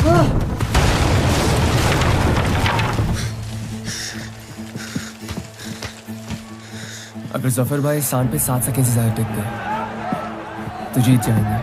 अगर जफर भाई सांड पे 7 सेकंड से ज्यादा टिक गए तो जीत जाएंगे।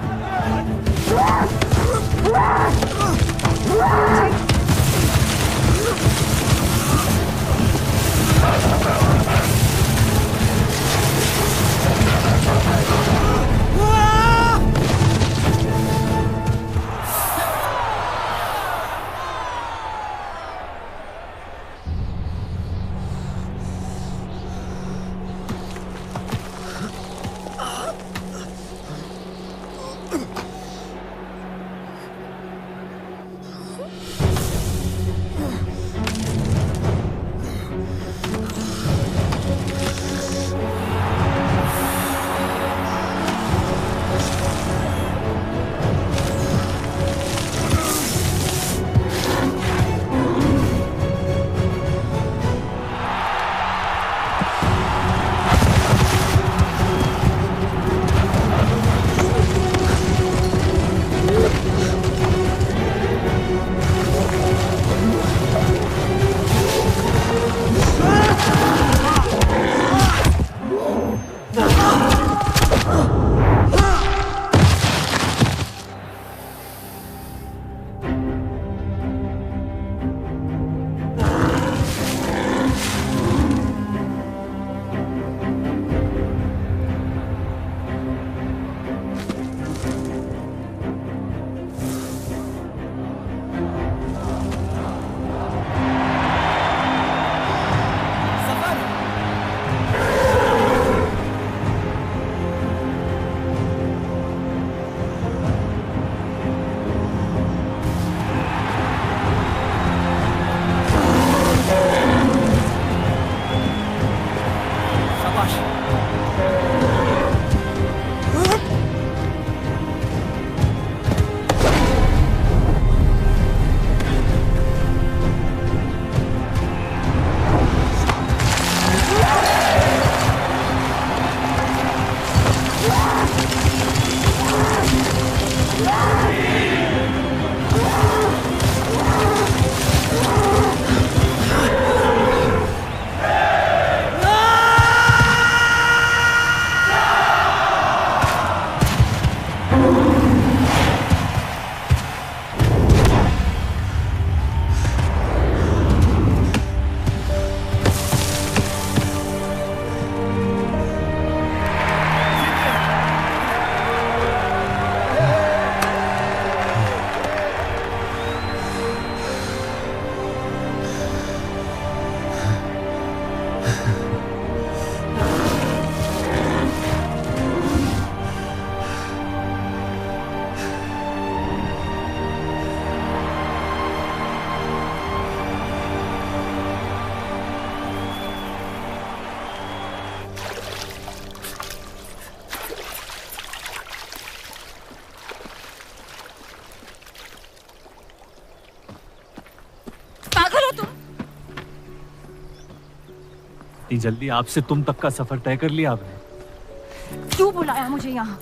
इतनी जल्दी आपसे तुम तक का सफर तय कर लिया आपने? क्यों बुलाया मुझे यहाँ?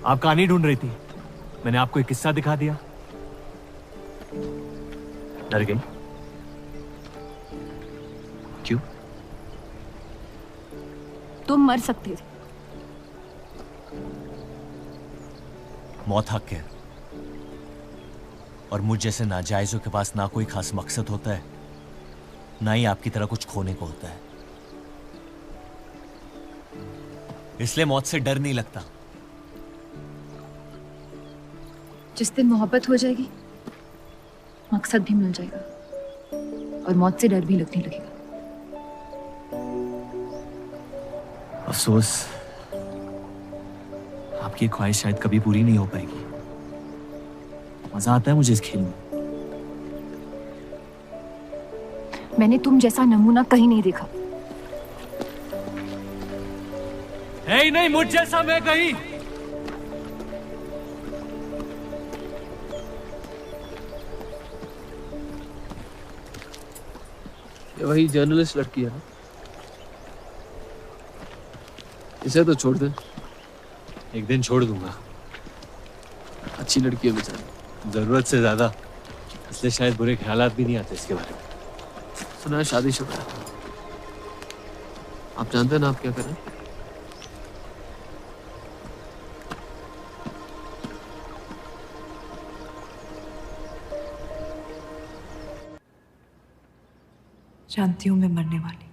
आप कहानी ढूंढ रही थी, मैंने आपको एक किस्सा दिखा दिया। डर गई? क्यों? तुम मर सकते थे। मौत हक है, और मुझ जैसे नाजायजों के पास ना कोई खास मकसद होता है, ना ही आपकी तरह कुछ खोने को होता है। इसलिए मौत से डर नहीं लगता। जिस दिन मोहब्बत हो जाएगी, मकसद भी मिल जाएगा और मौत से डर भी लगने लगेगा। अफसोस, आपकी ख्वाहिश शायद कभी पूरी नहीं हो पाएगी। मजा आता है मुझे इस खेल में। मैंने तुम जैसा नमूना कहीं नहीं देखा। है ही नहीं मुझ जैसा मैं कहीं। ये वही जर्नलिस्ट लड़की है ना? इसे तो छोड़ दे। एक दिन छोड़ दूंगा। अच्छी लड़की है बेचारी। जरूरत से ज्यादा। इसलिए शायद बुरे ख्यालात भी नहीं आते इसके बारे में। सुना है शादीशुदा है। आप जानते हैं ना आप क्या करें? जानती हूं मैं मरने वाली।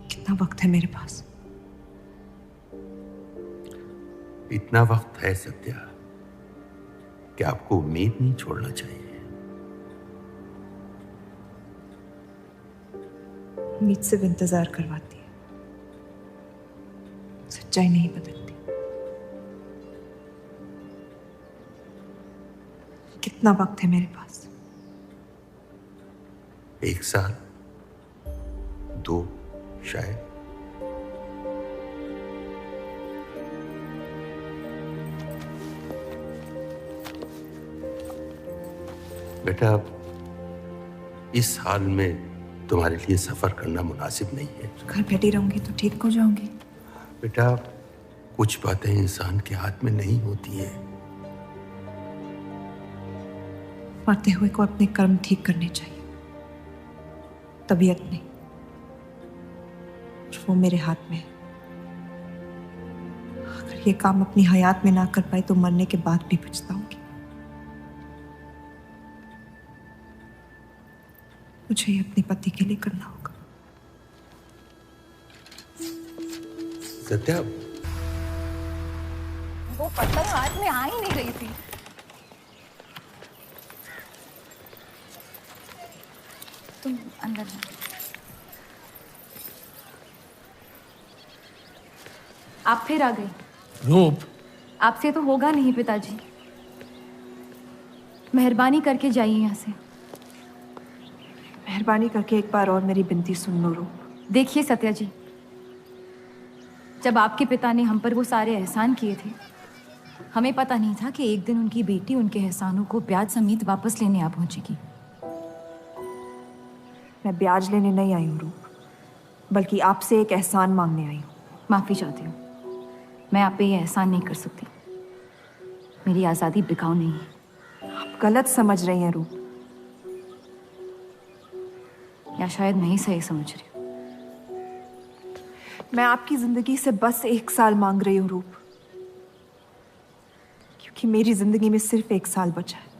कितना वक्त है मेरे पास? इतना वक्त है सत्या कि आपको उम्मीद नहीं छोड़ना चाहिए। उम्मीद सिर्फ इंतजार करवाती है, सच्चाई नहीं बदलती। कितना वक्त है मेरे पास? 1 साल, 2 शायद। बेटा, इस हाल में तुम्हारे लिए सफर करना मुनासिब नहीं है। घर बैठी रहूंगी तो ठीक हो जाऊंगी। बेटा, कुछ बातें इंसान के हाथ में नहीं होती हैं। मरते हुए को अपने कर्म ठीक करने चाहिए, तबीयत नहीं, जो वो मेरे हाथ में है। अगर ये काम अपनी हयात में ना कर पाए तो मरने के बाद भी पछताऊंगी। मुझे ये अपने पति के लिए करना होगा। सत्या, वो पत्थर हाथ में आ ही नहीं रही थी। तुम अंदर जाओ। आप फिर आ गई। रूप, आपसे तो होगा नहीं पिताजी। मेहरबानी करके जाइए यहाँ से। मेहरबानी करके एक बार और मेरी विनती सुन लो रूप। देखिए सत्या जी, जब आपके पिता ने हम पर वो सारे एहसान किए थे, हमें पता नहीं था कि एक दिन उनकी बेटी उनके एहसानों को ब्याज समेत वापस लेने आ पहुंचेगी। मैं ब्याज लेने नहीं आई हूँ रूप, बल्कि आपसे एक एहसान मांगने आई हूँ। माफी चाहती हूँ, मैं आप पे ये एहसान नहीं कर सकती। मेरी आज़ादी बिकाऊ नहीं है। आप गलत समझ रही हैं रूप। या शायद नहीं सही समझ रही हूँ। मैं आपकी जिंदगी से बस 1 साल मांग रही हूँ रूप, क्योंकि मेरी जिंदगी में सिर्फ 1 साल बचा है।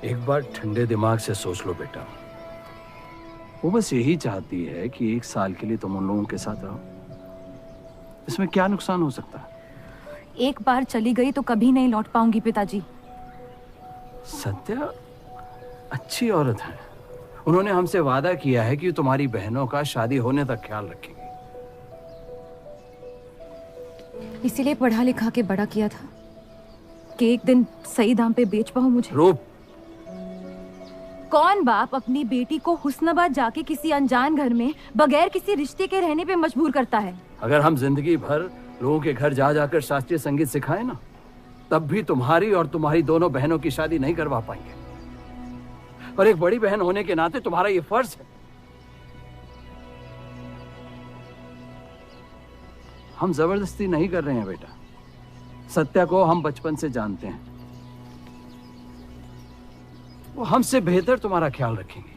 एक बार ठंडे दिमाग से सोच लो बेटा। वो बस यही चाहती है कि 1 साल के लिए तुम उन लोगों के साथ रहो। इसमें क्या नुकसान हो सकता है? एक बार चली गई तो कभी नहीं लौट पाऊंगी पिताजी। सत्या अच्छी औरत है। उन्होंने हमसे वादा किया है कि तुम्हारी बहनों का शादी होने तक ख्याल रखेंगी। इसीलिए पढ़ा लिखा के बड़ा किया था कि एक दिन सही दाम पे बेच पाऊं मुझे। रूप, कौन बाप अपनी बेटी को हुस्नाबाद जाके किसी अनजान घर में बगैर किसी रिश्ते के रहने पे मजबूर करता है? अगर हम जिंदगी भर लोगों के घर जा जाकर शास्त्रीय संगीत सिखाएं ना, तब भी तुम्हारी और तुम्हारी दोनों बहनों की शादी नहीं करवा पाएंगे। और एक बड़ी बहन होने के नाते तुम्हारा ये फर्ज है। हम जबरदस्ती नहीं कर रहे हैं बेटा। सत्या को हम बचपन से जानते हैं। वो हमसे बेहतर तुम्हारा ख्याल रखेंगे।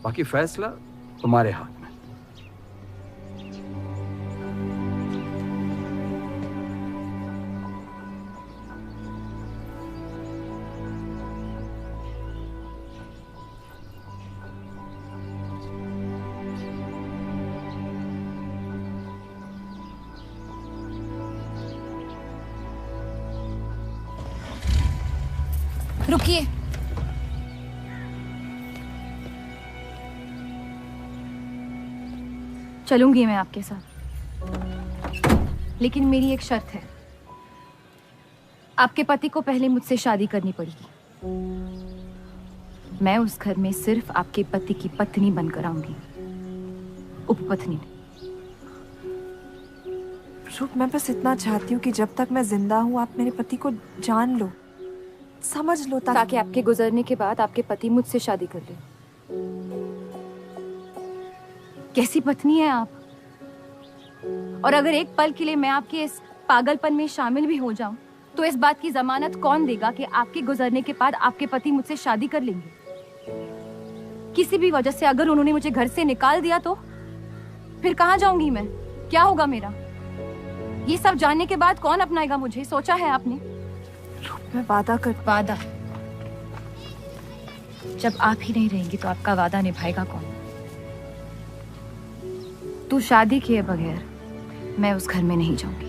बाकी फैसला तुम्हारे हाथ में। रुकिए। चलूंगी मैं आपके साथ, लेकिन मेरी एक शर्त है। आपके पति को पहले मुझसे शादी करनी पड़ेगी। मैं उस घर में सिर्फ आपके पति की पत्नी बनकर आऊंगी, उपपत्नी नहीं। रूप, मैं बस इतना चाहती हूँ कि जब तक मैं जिंदा हूँ आप मेरे पति को जान लो, समझ लो, ताकि आपके गुजरने के बाद आपके पति मुझसे शादी कर ले। कैसी पत्नी है आप? और अगर एक पल के लिए मैं आपके इस पागलपन में शामिल भी हो जाऊं, तो इस बात की जमानत कौन देगा कि आपके गुजरने के बाद आपके पति मुझसे शादी कर लेंगे? किसी भी वजह से अगर उन्होंने मुझे घर से निकाल दिया तो फिर कहाँ जाऊंगी मैं? क्या होगा मेरा? ये सब जानने के बाद कौन अपनाएगा मुझे? सोचा है आपने? मैं वादा वादा? जब आप ही नहीं रहेंगी तो आपका वादा निभाएगा कौन? तू शादी किए बगैर मैं उस घर में नहीं जाऊंगी।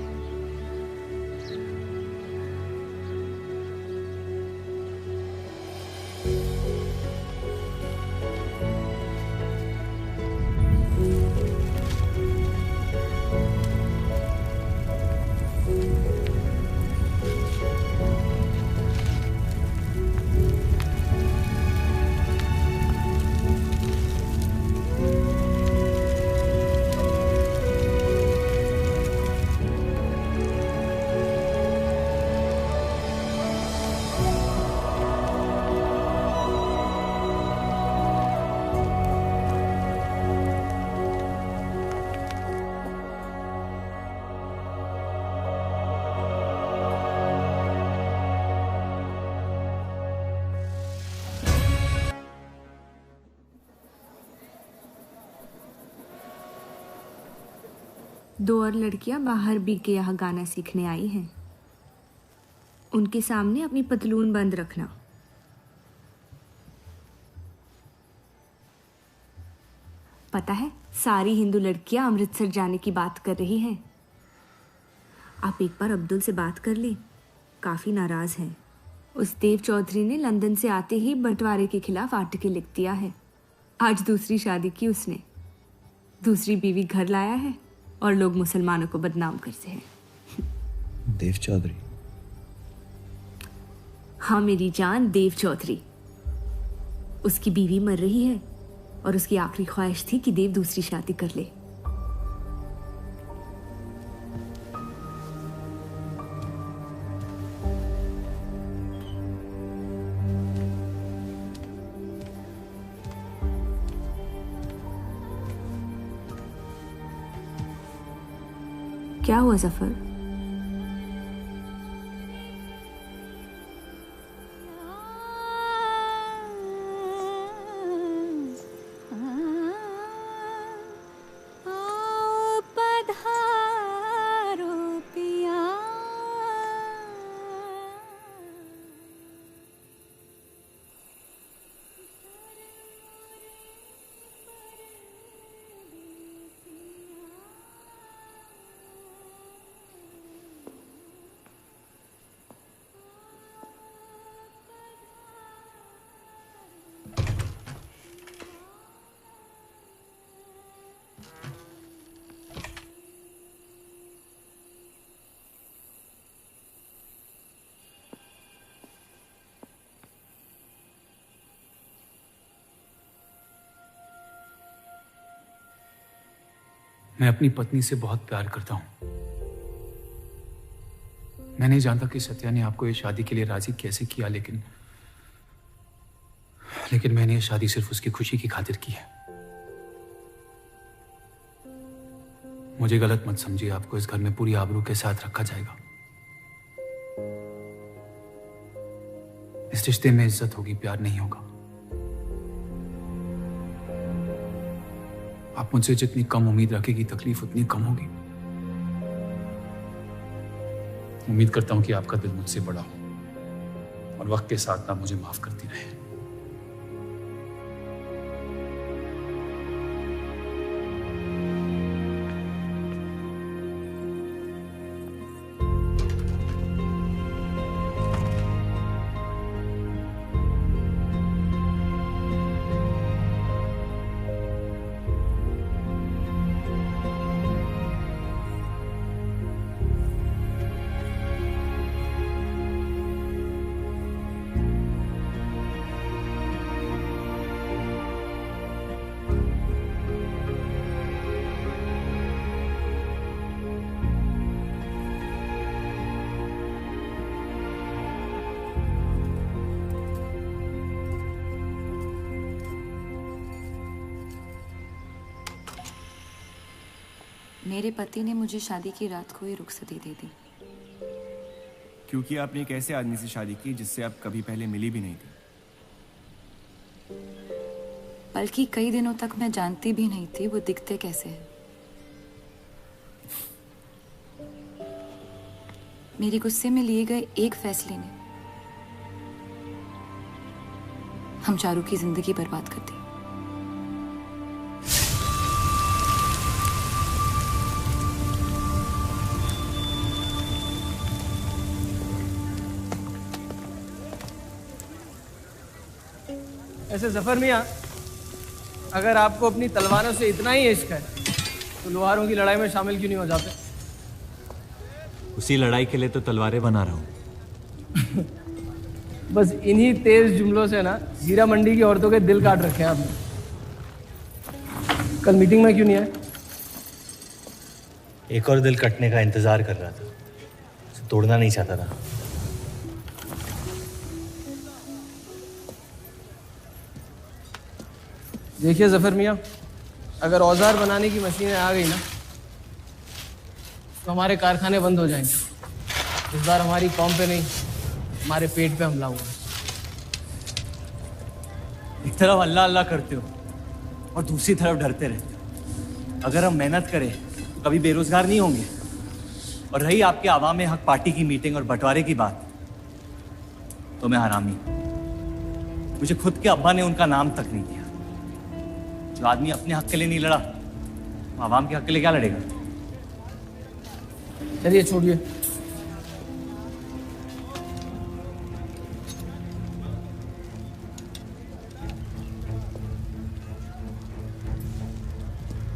दो और लड़कियां बाहर भी के यहाँ गाना सीखने आई हैं। उनके सामने अपनी पतलून बंद रखना। पता है, सारी हिंदू लड़कियां अमृतसर जाने की बात कर रही हैं। आप एक बार अब्दुल से बात कर ले, काफी नाराज हैं। उस देव चौधरी ने लंदन से आते ही बंटवारे के खिलाफ आर्टिकल लिख दिया है। आज दूसरी शादी की उसने, दूसरी बीवी घर लाया है और लोग मुसलमानों को बदनाम करते हैं। देव चौधरी? हाँ मेरी जान, देव चौधरी। उसकी बीवी मर रही है और उसकी आखिरी ख्वाहिश थी कि देव दूसरी शादी कर ले। क्या हुआ जफर? मैं अपनी पत्नी से बहुत प्यार करता हूं। मैं नहीं जानता कि सत्या ने आपको ये शादी के लिए राजी कैसे किया, लेकिन मैंने ये शादी सिर्फ उसकी खुशी की खातिर की है। मुझे गलत मत समझिए, आपको इस घर में पूरी आबरू के साथ रखा जाएगा। इस रिश्ते में इज्जत होगी, प्यार नहीं होगा। आप मुझसे जितनी कम उम्मीद रखेगी, तकलीफ उतनी कम होगी। उम्मीद करता हूं कि आपका दिल मुझसे बड़ा हो और वक्त के साथ आप मुझे माफ करती रहे। मेरे पति ने मुझे शादी की रात को ही रुखसती दे दी। क्योंकि आपने एक ऐसे आदमी से शादी की जिससे आप कभी पहले मिली भी नहीं थी। बल्कि कई दिनों तक मैं जानती भी नहीं थी वो दिखते कैसे हैं। मेरे गुस्से में लिए गए एक फैसले ने हम चारू की जिंदगी बर्बाद कर दी। ऐसे जफर मियाँ, अगर आपको अपनी तलवारों से इतना ही इश्क है तो लोहारों की लड़ाई में शामिल क्यों नहीं हो जाते? उसी लड़ाई के लिए तो तलवारें बना रहा हूँ। बस इन्हीं तेज जुमलों से ना जीरा मंडी की औरतों के दिल काट रखे हैं आपने। कल मीटिंग में क्यों नहीं आए? एक और दिल कटने का इंतजार कर रहा था, उसे तोड़ना नहीं चाहता था। देखिए जफर मियाँ, अगर औजार बनाने की मशीनें आ गई ना तो हमारे कारखाने बंद हो जाएंगे। इस बार हमारी कौम पे नहीं, हमारे पेट पे हमला हुआ। एक तरफ अल्लाह अल्लाह करते हो और दूसरी तरफ डरते रहते हो। अगर हम मेहनत करें तो कभी बेरोजगार नहीं होंगे। और रही आपके आवाम हक पार्टी की मीटिंग और बंटवारे की बात, तो मैं हरामी। मुझे खुद के अब्बा ने उनका नाम तक नहीं दिया। जो आदमी अपने हक के लिए नहीं लड़ा, वो आवाम के हक के लिए क्या लड़ेगा? चलिए छोड़िए।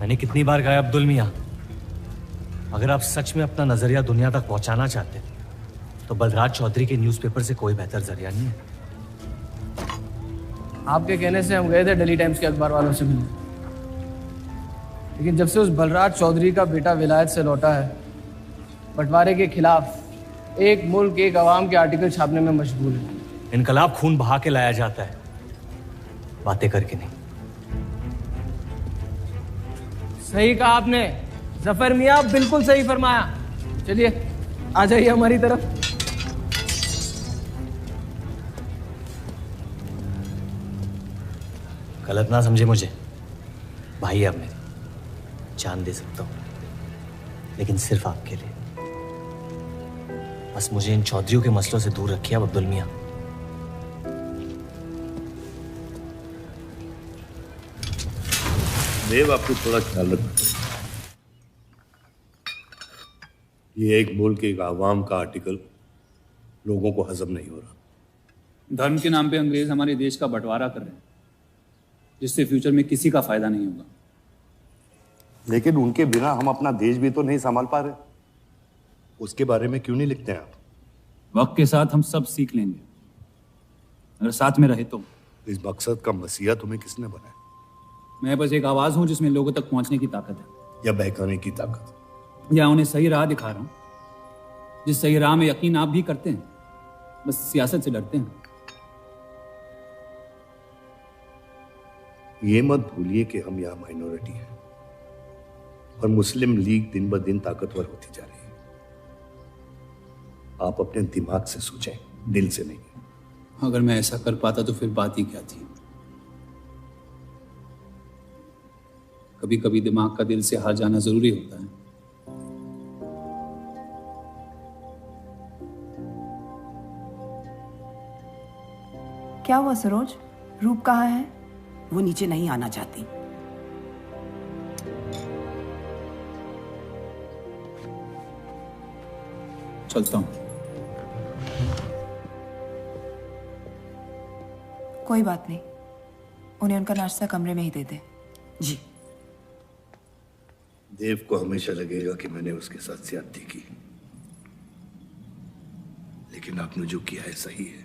मैंने कितनी बार कहा अब्दुल मियाँ, अगर आप सच में अपना नजरिया दुनिया तक पहुंचाना चाहते तो बलराज चौधरी के न्यूज़पेपर से कोई बेहतर जरिया नहीं है। आपके कहने से हम गए थे दिल्ली टाइम्स के अखबार वालों से मिलने, लेकिन जब से उस बलराज चौधरी का बेटा विलायत से लौटा है, बंटवारे के खिलाफ एक मुल्क एक आवाम के आर्टिकल छापने में मशगूल है। इनकलाब खून बहा के लाया जाता है, बातें करके नहीं। सही कहा आपने जफर मियाँ, बिल्कुल सही फरमाया। चलिए आ जाइए हमारी तरफ। गलत ना समझे मुझे, भाई है आप मेरे, जान दे सकता हूं, लेकिन सिर्फ आपके लिए। बस मुझे इन चौधरियों के मसलों से दूर रखिए आप अब्दुल मियाँ। देव, आपको थोड़ा ख्याल रखना। ये एक मुल्क एक आवाम का आर्टिकल लोगों को हजम नहीं हो रहा। धर्म के नाम पे अंग्रेज हमारे देश का बंटवारा कर रहे हैं, जिससे फ्यूचर में किसी का फायदा नहीं होगा। लेकिन उनके बिना हम अपना देश भी तो नहीं संभाल पा रहे। उसके बारे में क्यों नहीं लिखते हैं आप? वक्त के साथ हम सब सीख लेंगे, अगर साथ में रहे तो। इस मकसद का मसीहा तुम्हें किसने बनाया? मैं बस एक आवाज हूं जिसमें लोगों तक पहुंचने की ताकत है, या बहकाने की ताकत, या उन्हें सही राह दिखा रहा हूं, जिस सही राह में यकीन आप भी करते हैं, बस सियासत से डरते हैं। ये मत भूलिए कि हम यहाँ माइनॉरिटी हैं और मुस्लिम लीग दिन ब दिन ताकतवर होती जा रही है। आप अपने दिमाग से सोचें, दिल से नहीं। अगर मैं ऐसा कर पाता तो फिर बात ही क्या थी। कभी कभी दिमाग का दिल से हार जाना जरूरी होता है। क्या हुआ सरोज? रूप कहाँ है? वो नीचे नहीं आना चाहती। चलता हूं। कोई बात नहीं, उन्हें उनका नाश्ता कमरे में ही दे दे। जी। देव को हमेशा लगेगा कि मैंने उसके साथ ज्यादती की, लेकिन आपने जो किया है सही है।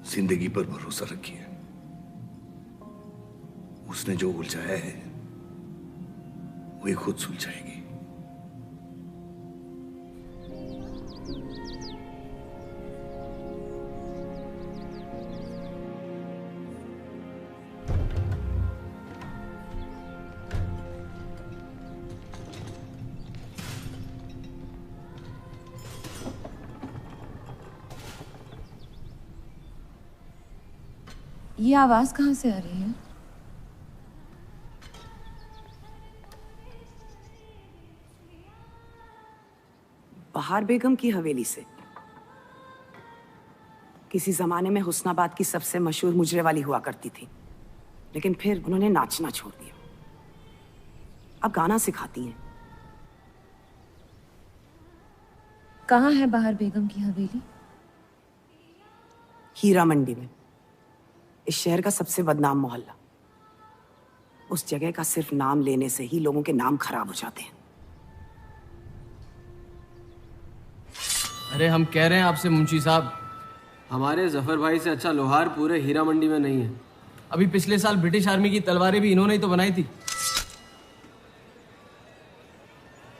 जिंदगी पर भरोसा रखिए, उसने जो उलझाया है वही खुद सुलझाएगी। ये आवाज कहाँ से आ रही है? बहार बेगम की हवेली से। किसी जमाने में हुस्नाबाद की सबसे मशहूर मुजरे वाली हुआ करती थी, लेकिन फिर उन्होंने नाचना छोड़ दिया। अब गाना सिखाती हैं। कहाँ है बहार बेगम की हवेली? हीरा मंडी में, इस शहर का सबसे बदनाम मोहल्ला। उस जगह का सिर्फ नाम लेने से ही लोगों के नाम खराब हो जाते हैं। अरे हम कह रहे हैं आपसे मुंशी साहब, हमारे जफर भाई से अच्छा लोहार पूरे हीरा मंडी में नहीं है। अभी पिछले साल ब्रिटिश आर्मी की तलवारें भी इन्होंने ही तो बनाई थी।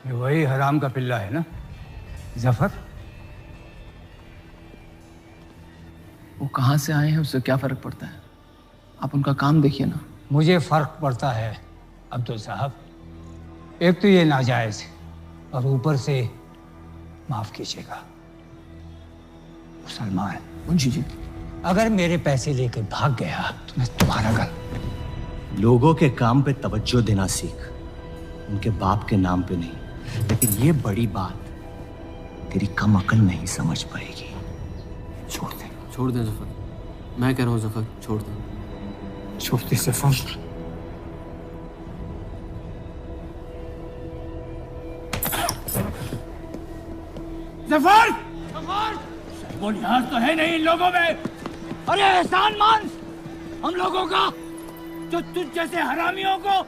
ये वही हराम का पिल्ला है ना जफर? वो कहाँ से आए हैं उससे क्या फर्क पड़ता है? आप उनका काम देखिए ना। मुझे फर्क पड़ता है अब्दुल साहब। एक तो ये नाजायज और ऊपर से माफ कीजिएगा मुसलमान मुंशी जी, अगर मेरे पैसे लेकर भाग गया तो मैं तुम्हारा गल। लोगों के काम पे तवज्जो देना सीख, उनके बाप के नाम पे नहीं। लेकिन ये बड़ी बात तेरी कम अकल नहीं समझ पाएगी। छोड़ दे, छोड़ दे जफर। मैं कह रहा हूँ जफर, छोड़ दे। छोड़ दे जफर। जफर! वो लिहाज तो है नहीं इन लोगों में। अरे एहसान मान हम लोगों का, जो तुझ जैसे हरामियों को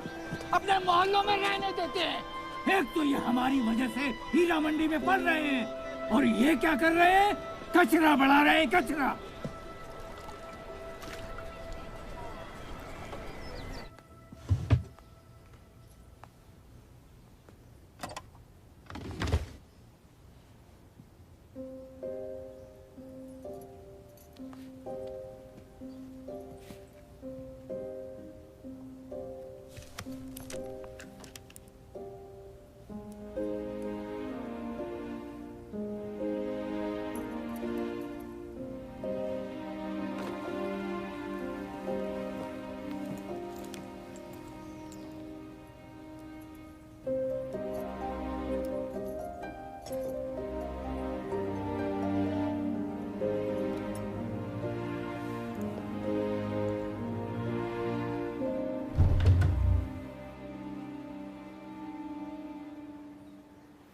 अपने मोहल्लों में रहने देते हैं। एक तो ये हमारी वजह से हीरा मंडी में पड़ रहे हैं, और ये क्या कर रहे हैं? कचरा बढ़ा रहे हैं, कचरा।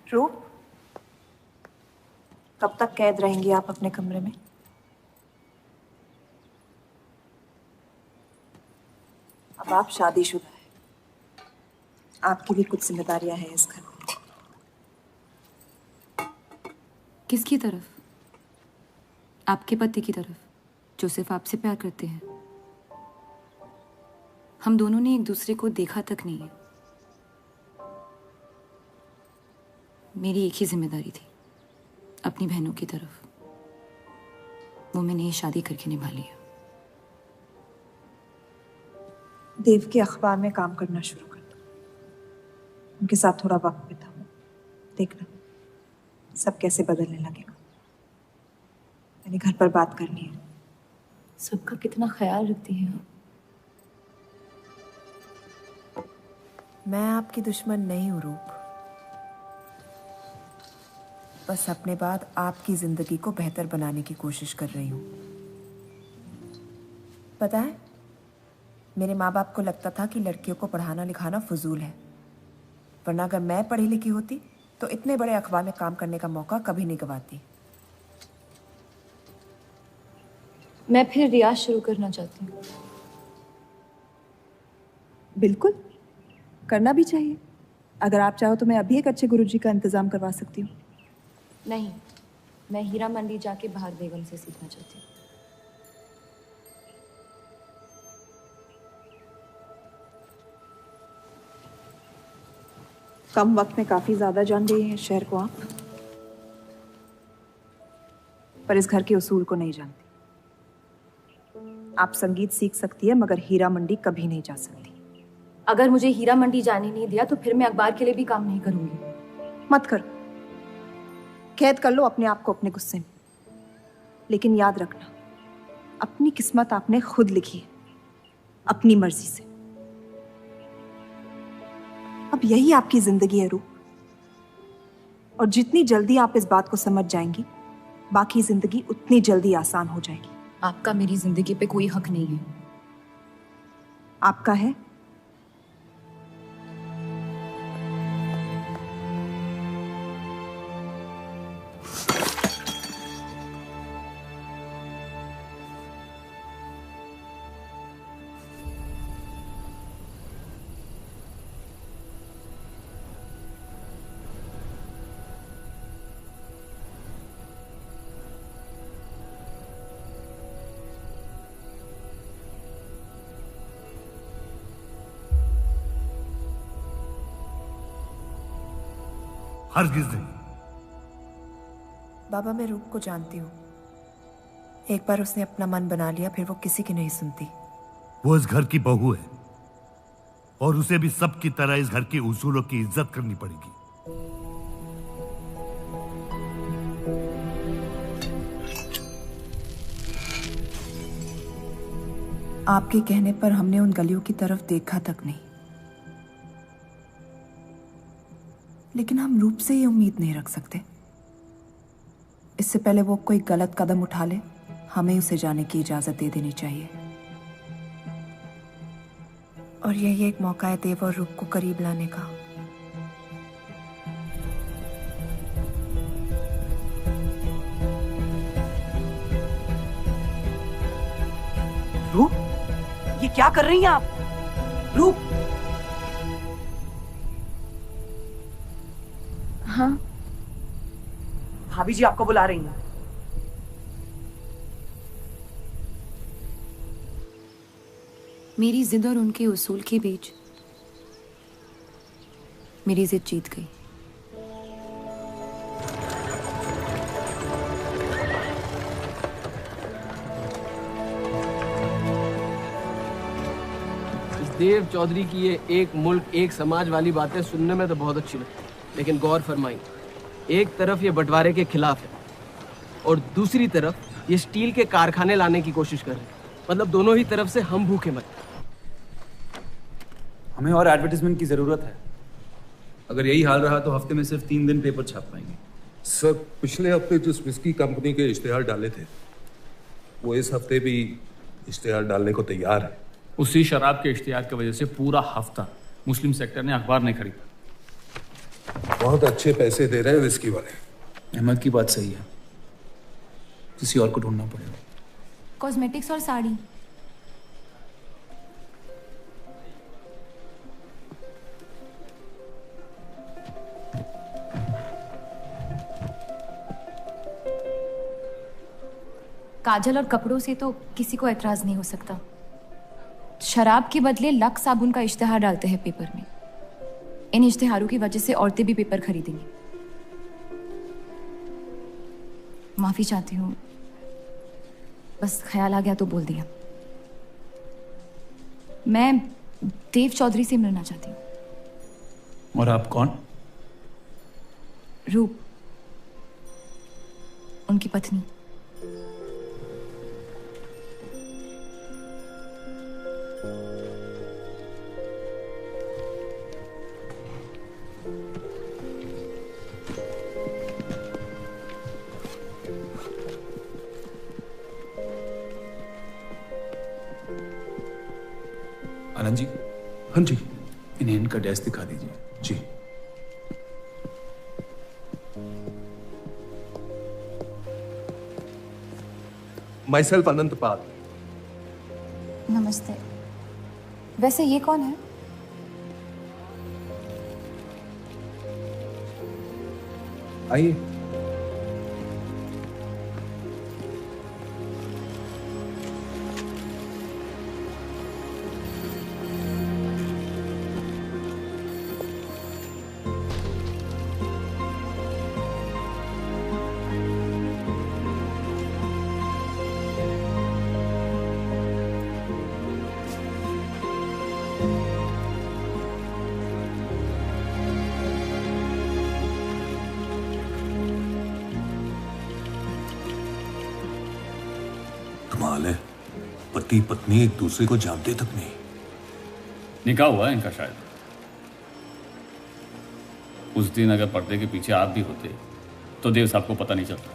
रूप, कब तक कैद रहेंगी आप अपने कमरे में? अब आप शादीशुदा हैं, आपकी भी कुछ जिम्मेदारियां हैं इस घर में। किसकी तरफ? आपके पति की तरफ, जो सिर्फ आपसे प्यार करते हैं। हम दोनों ने एक दूसरे को देखा तक नहीं है। मेरी एक ही जिम्मेदारी थी, अपनी बहनों की तरफ। वो मैंने ये शादी करके निभा लिया। देव के अखबार में काम करना शुरू कर दो, उनके साथ थोड़ा वक्त बिताओ, देखना सब कैसे बदलने लगेगा। मैंने घर पर बात करनी है। सबका कितना ख्याल रखती हैं आप। मैं आपकी दुश्मन नहीं हूँ रूप, बस अपने बाद आपकी जिंदगी को बेहतर बनाने की कोशिश कर रही हूँ। पता है, मेरे माँ बाप को लगता था कि लड़कियों को पढ़ाना लिखाना फजूल है, वरना अगर मैं पढ़ी लिखी होती तो इतने बड़े अखबार में काम करने का मौका कभी नहीं गंवाती। मैं फिर रियाज शुरू करना चाहती हूँ। बिल्कुल, करना भी चाहिए। अगर आप चाहो तो मैं अभी एक अच्छे गुरुजी का इंतजाम करवा सकती हूँ। नहीं, मैं हीरा मंडी जाके बहार बेगम से सीखना चाहती हूँ। कम वक्त में काफी ज्यादा जान गई हैं शहर को आप, पर इस घर के उसूल को नहीं जानती। आप संगीत सीख सकती है, मगर हीरा मंडी कभी नहीं जा सकती। अगर मुझे हीरा मंडी जाने नहीं दिया तो फिर मैं अखबार के लिए भी काम नहीं करूंगी। मत करो, कैद कर लो अपने आप को अपने गुस्से में। लेकिन याद रखना, अपनी किस्मत आपने खुद लिखी है, अपनी मर्जी से। अब यही आपकी जिंदगी है रूप, और जितनी जल्दी आप इस बात को समझ जाएंगी, बाकी जिंदगी उतनी जल्दी आसान हो जाएगी। आपका मेरी जिंदगी पे कोई हक नहीं है। आपका है। हरगिज नहीं। बाबा, मैं रूप को जानती हूँ। एक बार उसने अपना मन बना लिया, फिर वो किसी की नहीं सुनती। वो इस घर की बहू है और उसे भी सबकी तरह इस घर के उसूलों की इज्जत करनी पड़ेगी। आपके कहने पर हमने उन गलियों की तरफ देखा तक नहीं, लेकिन हम रूप से ये उम्मीद नहीं रख सकते। इससे पहले वो कोई गलत कदम उठा ले, हमें उसे जाने की इजाजत दे देनी चाहिए। और यही एक मौका है देव और रूप को करीब लाने का। रूप, ये क्या कर रही हैं आप? रूप। हाँ, भाभी जी आपको बुला रही हैं। मेरी जिद और उनके उसूल के बीच मेरी जिद जीत गई। देव चौधरी की ये एक मुल्क एक समाज वाली बातें सुनने में तो बहुत अच्छी लगती, लेकिन गौर फरमाई, एक तरफ ये बंटवारे के खिलाफ है और दूसरी तरफ ये स्टील के कारखाने लाने की कोशिश कर रहे हैं। मतलब दोनों ही तरफ से हम भूखे मत। हमें और एडवर्टाइजमेंट की जरूरत है। अगर यही हाल रहा तो हफ्ते में सिर्फ 3 दिन पेपर छाप पाएंगे। सर, पिछले हफ्ते जिस विस्की कंपनी के इश्तेहार डाले थे, वो इस हफ्ते भी इश्तेहार डालने को तैयार है। उसी शराब के इश्तिहार की वजह से पूरा हफ्ता मुस्लिम सेक्टर ने अखबार नहीं खरीदा। बहुत अच्छे पैसे दे रहे हैं विस्की वाले। अहमद की बात सही है, किसी और को ढूंढना पड़ेगा। कॉस्मेटिक्स और साड़ी। काजल और कपड़ों से तो किसी को एतराज नहीं हो सकता। शराब के बदले लक्स साबुन का इश्तिहार डालते हैं पेपर में। इन इश्तिहारों की वजह से औरतें भी पेपर खरीदेंगी। माफी चाहती हूँ, बस ख्याल आ गया तो बोल दिया। मैं देव चौधरी से मिलना चाहती हूँ। और आप कौन? रूप, उनकी पत्नी। आनंद जी। हाँ जी। इन्हें इनका डेस्क दिखा दीजिए। जी। माइसेल्फ अनंत पाल। नमस्ते। वैसे ये कौन है? आइए। कमाल है, पति पत्नी एक दूसरे को जानते तक नहीं। निकाह हुआ है इनका शायद। उस दिन अगर पर्दे के पीछे आप भी होते तो देव साहब को पता नहीं चलता।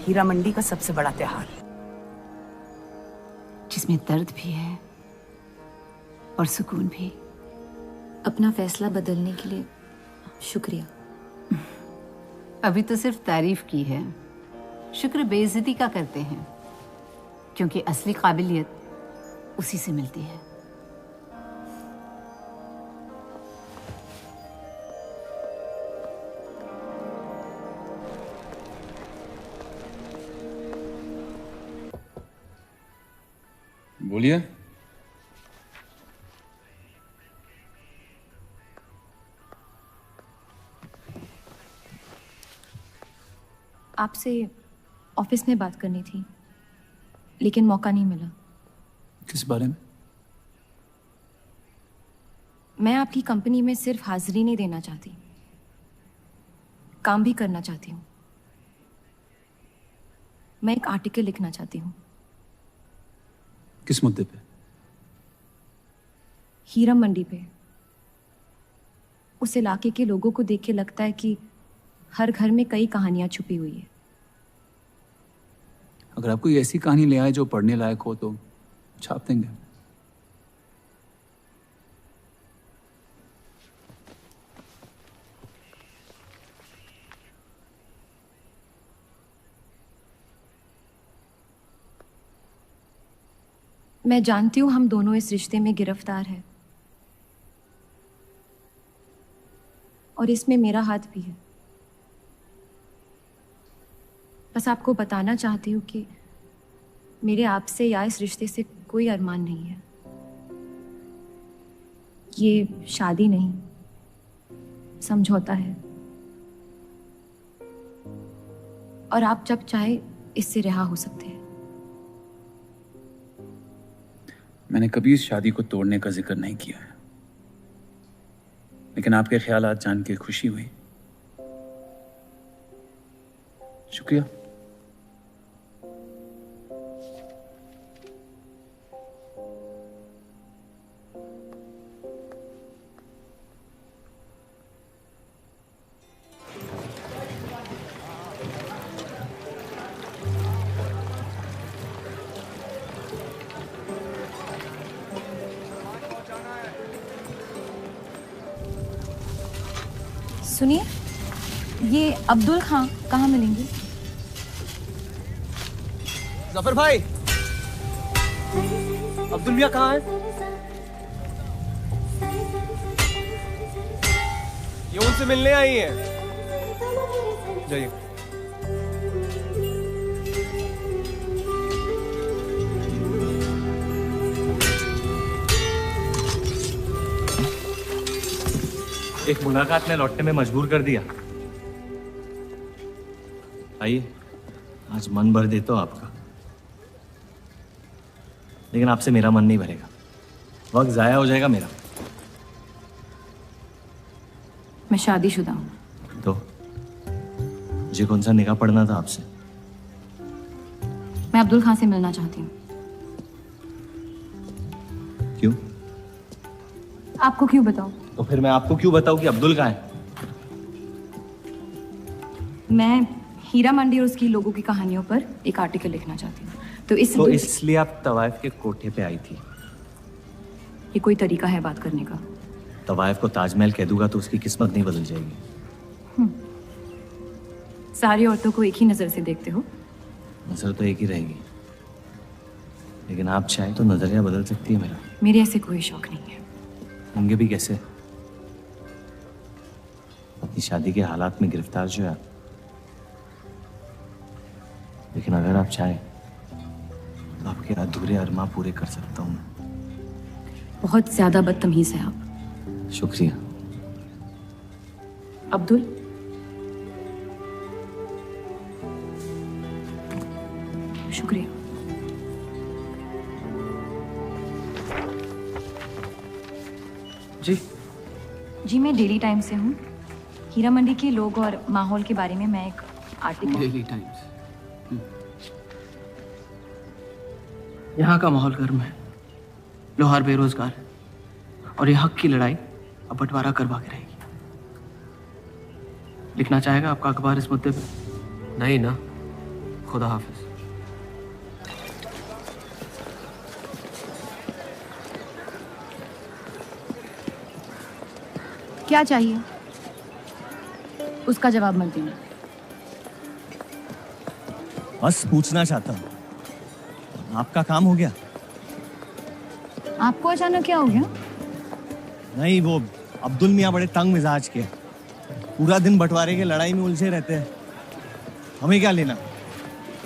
हीरा मंडी का सबसे बड़ा त्योहार, जिसमें दर्द भी है और सुकून भी। अपना फैसला बदलने के लिए शुक्रिया। अभी तो सिर्फ तारीफ की है, शुक्र बेइज्जती का करते हैं, क्योंकि असली काबिलियत उसी से मिलती है। बोलिए। आपसे ऑफिस में बात करनी थी, लेकिन मौका नहीं मिला। किस बारे में? मैं आपकी कंपनी में सिर्फ हाजिरी नहीं देना चाहती, काम भी करना चाहती हूँ। मैं एक आर्टिकल लिखना चाहती हूँ। किस मुद्दे पे? हीरा मंडी पे। उस इलाके के लोगों को देख के लगता है कि हर घर में कई कहानियां छुपी हुई है। अगर आप कोई ऐसी कहानी ले आए जो पढ़ने लायक हो तो छाप देंगे। मैं जानती हूँ हम दोनों इस रिश्ते में गिरफ्तार हैं, और इसमें मेरा हाथ भी है। बस आपको बताना चाहती हूँ कि मेरे आपसे या इस रिश्ते से कोई अरमान नहीं है। ये शादी नहीं, समझौता है, और आप जब चाहे इससे रिहा हो सकते हैं। मैंने कभी इस शादी को तोड़ने का जिक्र नहीं किया है, लेकिन आपके ख्यालात जान के खुशी हुई। शुक्रिया। सुनिए, ये अब्दुल खां कहाँ मिलेंगे? जफर भाई, अब्दुल मियां कहाँ है? ये उनसे मिलने आई है। जाइए। एक मुलाकात में लौटने में मजबूर कर दिया। आइए, आज मन भर देता हूं आपका, लेकिन आपसे मेरा मन नहीं भरेगा। वक्त जाया हो जाएगा मेरा। मैं शादीशुदा हूँ। तो मुझे कौन सा निकाह पढ़ना था आपसे? मैं अब्दुल खां से मिलना चाहती हूँ। क्यों? आपको क्यों बताऊं? तो फिर मैं आपको क्यों बताऊं कि अब्दुल कहाँ है? मैं हीरा मंडी और उसकी लोगों की कहानियों पर एक आर्टिकल लिखना चाहती हूँ। तो इसलिए आप तवाइफ के कोठे पे आई थी? ये कोई तरीका है बात करने का? तवाइफ को ताजमहल कह दूंगा तो उसकी किस्मत नहीं बदल जाएगी। सारी औरतों को एक ही नजर से देखते हो? नजर तो एक ही रहेगी, लेकिन आप चाहे तो नजरिया बदल सकती है मेरा। मेरे ऐसे कोई शौक नहीं है। होंगे भी कैसे? अपनी शादी के हालात में गिरफ्तार जो है आप। लेकिन अगर आप चाहें तो आपके अधूरे अरमा पूरे कर सकता हूँ। बहुत ज्यादा बदतमीज है आप। शुक्रिया। अब्दुल, शुक्रिया। जी मैं डेली टाइम्स से हूँ। हीरा मंडी के लोग और माहौल के बारे में मैं एक आर्टिकल। Daily times. यहाँ का माहौल गर्म है, लोहार बेरोजगार है, और ये हक की लड़ाई अब बंटवारा करवा के रहेगी। लिखना चाहेगा आपका अखबार इस मुद्दे पे? नहीं ना, खुदा हाफिज। क्या चाहिए उसका जवाब मत देना। बस पूछना चाहता हूँ, आपका काम हो गया? आपको अचानक क्या हो गया? नहीं, वो अब्दुल मियाँ बड़े तंग मिजाज के, पूरा दिन बंटवारे के लड़ाई में उलझे रहते हैं। हमें क्या लेना,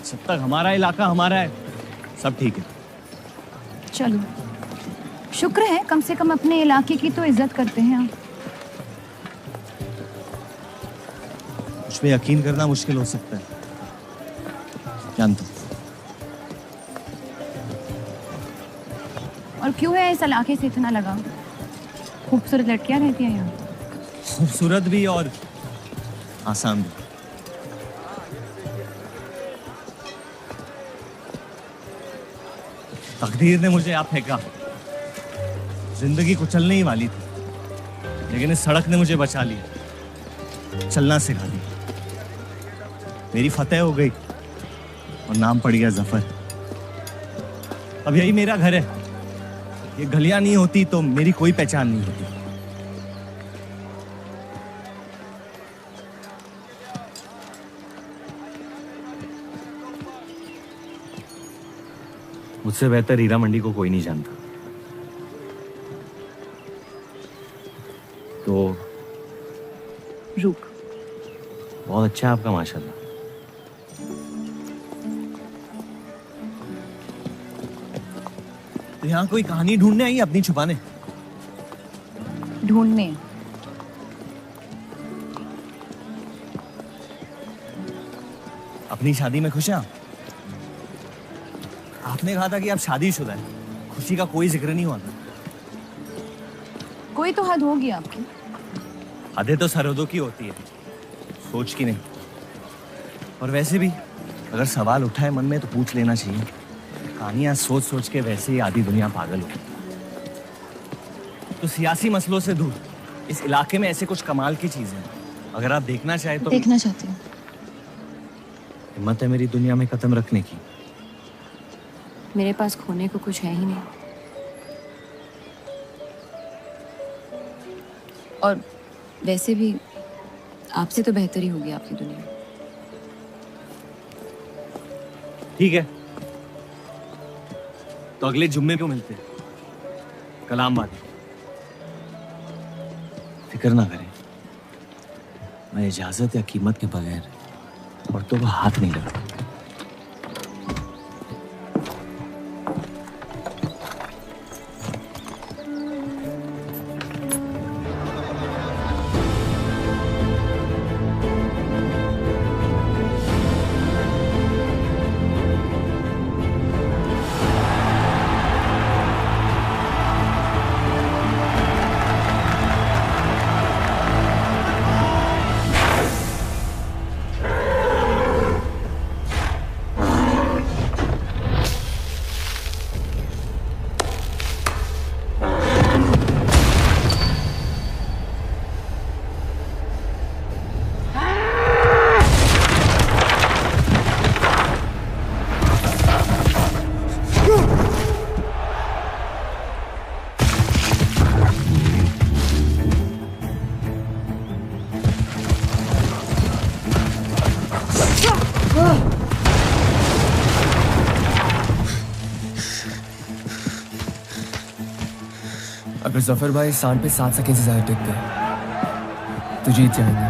जब तक हमारा इलाका हमारा है सब ठीक है। चलो, शुक्र है कम से कम अपने इलाके की तो इज्जत करते हैं आप। मुझ पे यकीन करना मुश्किल हो सकता है, जानता हूं। और क्यों है इस इलाके से इतना लगाव? खूबसूरत लड़कियां रहती हैं यहाँ। खूबसूरत भी और आसान भी। तकदीर ने मुझे यहाँ फेंका। जिंदगी कुचलने ही वाली थी, लेकिन इस सड़क ने मुझे बचा लिया, चलना सिखा दिया। मेरी फतेह हो गई और नाम पड़ गया जफर। अब यही मेरा घर है। ये गलियां नहीं होती तो मेरी कोई पहचान नहीं होती। मुझसे बेहतर हीरा मंडी को कोई नहीं जानता। तो रुक। बहुत अच्छा है आपका, माशाल्लाह। तो यहाँ कोई कहानी ढूंढने आई, अपनी छुपाने? ढूंढने? अपनी शादी में खुश हैं आप? आपने कहा था कि आप शादीशुदा है, खुशी का कोई जिक्र नहीं हुआ था। कोई तो हद होगी आपकी। हदें तो सरहदों की होती है, सोच की नहीं। और वैसे भी अगर सवाल उठा है मन में तो पूछ लेना चाहिए। कहानियां सोच सोच के वैसे ही आधी दुनिया पागल हो। तो सियासी मसलों से दूर इस इलाके में ऐसे कुछ कमाल की चीजें हैं, अगर आप देखना चाहे तो। देखना चाहती हूँ। हिम्मत है मेरी दुनिया में कदम रखने की? मेरे पास खोने को कुछ है ही नहीं। और वैसे भी आपसे तो बेहतर ही होगी आपकी दुनिया। ठीक है, तो अगले जुम्मे को मिलते हैं, कलाम बात। फिक्र ना करें, मैं इजाजत या कीमत के बगैर औरतों को हाथ नहीं लगाता। अगर जफर भाई सांड पे 7 सेकंड से ज्यादा टिक गए तो जीत जाएंगे।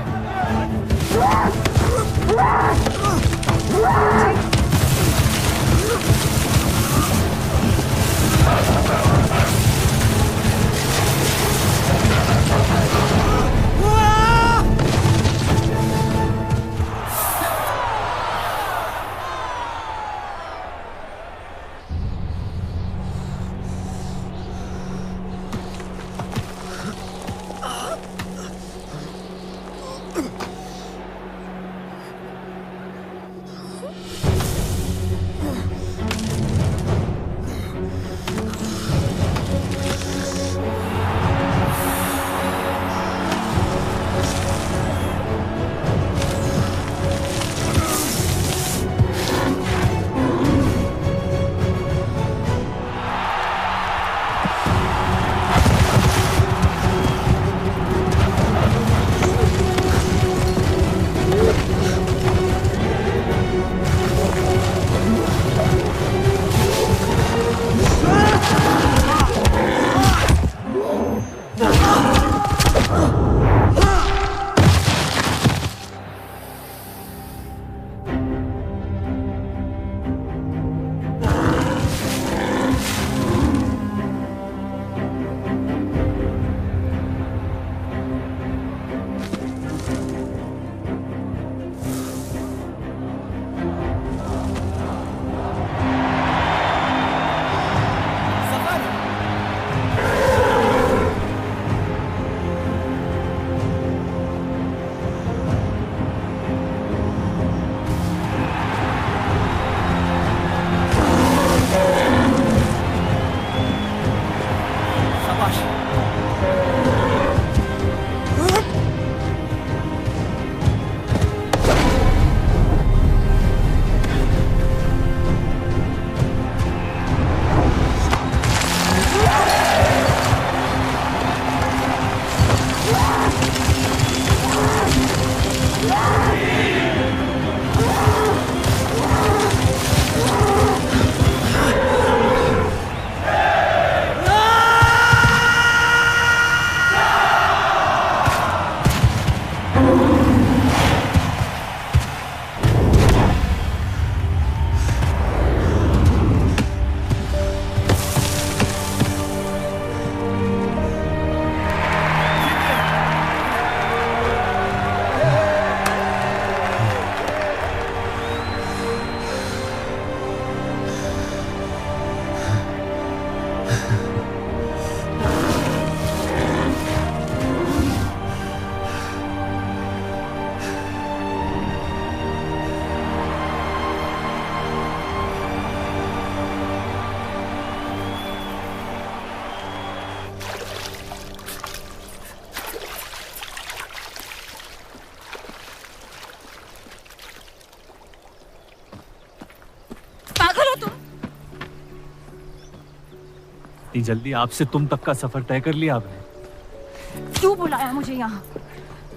इतनी जल्दी आपसे तुम तक का सफर तय कर लिया आपने? क्यों बुलाया मुझे यहाँ?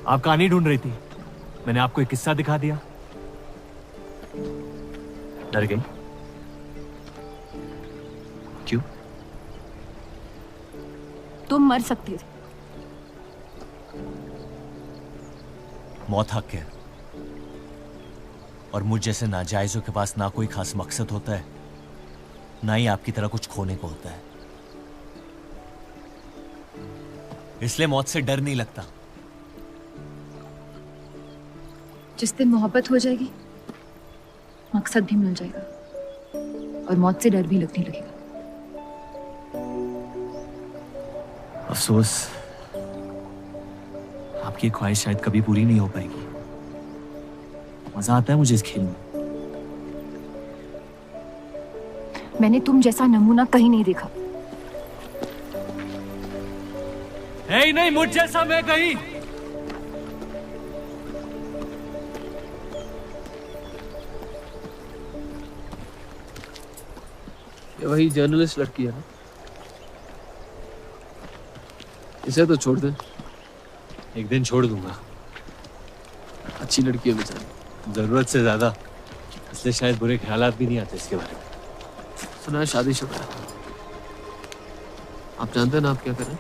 आप कहानी ढूंढ रही थी, मैंने आपको एक किस्सा दिखा दिया। डर गई? क्यों? तुम मर सकते थे। मौत हक है, और मुझ जैसे नाजायजों के पास ना कोई खास मकसद होता है, ना ही आपकी तरह कुछ खोने को होता है। इसलिए मौत से डर नहीं लगता। जिस दिन मोहब्बत हो जाएगी, मकसद भी मिल जाएगा और मौत से डर भी लगने लगेगा। अफसोस, आपकी ख्वाहिश शायद कभी पूरी नहीं हो पाएगी। मजा आता है मुझे इस खेल में। मैंने तुम जैसा नमूना कहीं नहीं देखा। है ही नहीं मुझ जैसा मैं कहीं। ये वही जर्नलिस्ट लड़की है ना? इसे तो छोड़ दे। एक दिन छोड़ दूंगा। अच्छी लड़की है बेचारी। जरूरत से ज्यादा। इसलिए शायद बुरे ख्यालात भी नहीं आते इसके बारे में। सुना है शादीशुदा है। आप जानते हैं ना आप क्या करें?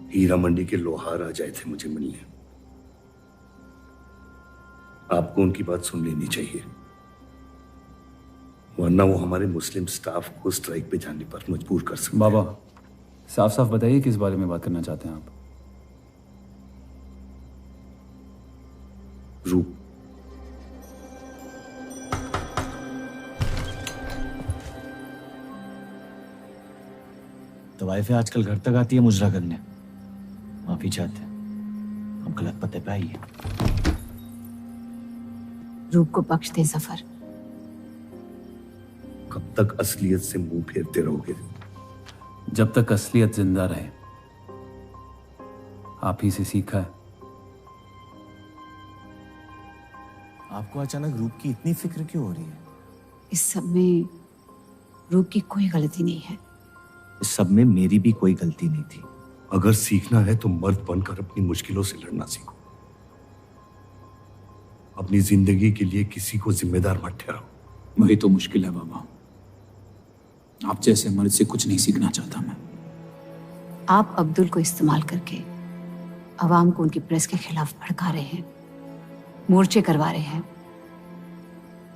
हीरा मंडी के लोहार आ जाए थे मुझे मिलने। आपको उनकी बात सुन लेनी चाहिए, वरना वो हमारे मुस्लिम स्टाफ को स्ट्राइक पे जाने पर मजबूर कर सकते। बाबा साफ साफ बताइए किस बारे में बात करना चाहते हैं आप? रूप। तो वाइफ आजकल घर तक आती है मुजरा करने। माफी चाहते हैं, हम गलत पते पे आइए। रूप को बख्श दे जफर। कब तक असलियत से मुंह फेरते रहोगे? जब तक असलियत जिंदा रहे। आप ही से सीखा है। आपको अचानक रूप की इतनी फिक्र क्यों हो रही है? इस सब में रूप की कोई गलती नहीं है। इस सब में मेरी भी कोई गलती नहीं थी। अगर सीखना है तो मर्द बनकर अपनी मुश्किलों से लड़ना सीखो। अपनी जिंदगी के लिए किसी को जिम्मेदार मत ठहराओ। वही तो मुश्किल है बाबा। आप जैसे मर्द से कुछ नहीं सीखना चाहता मैं। आप अब्दुल को इस्तेमाल करके अवाम को उनकी प्रेस के खिलाफ भड़का रहे हैं, मोर्चे करवा रहे हैं,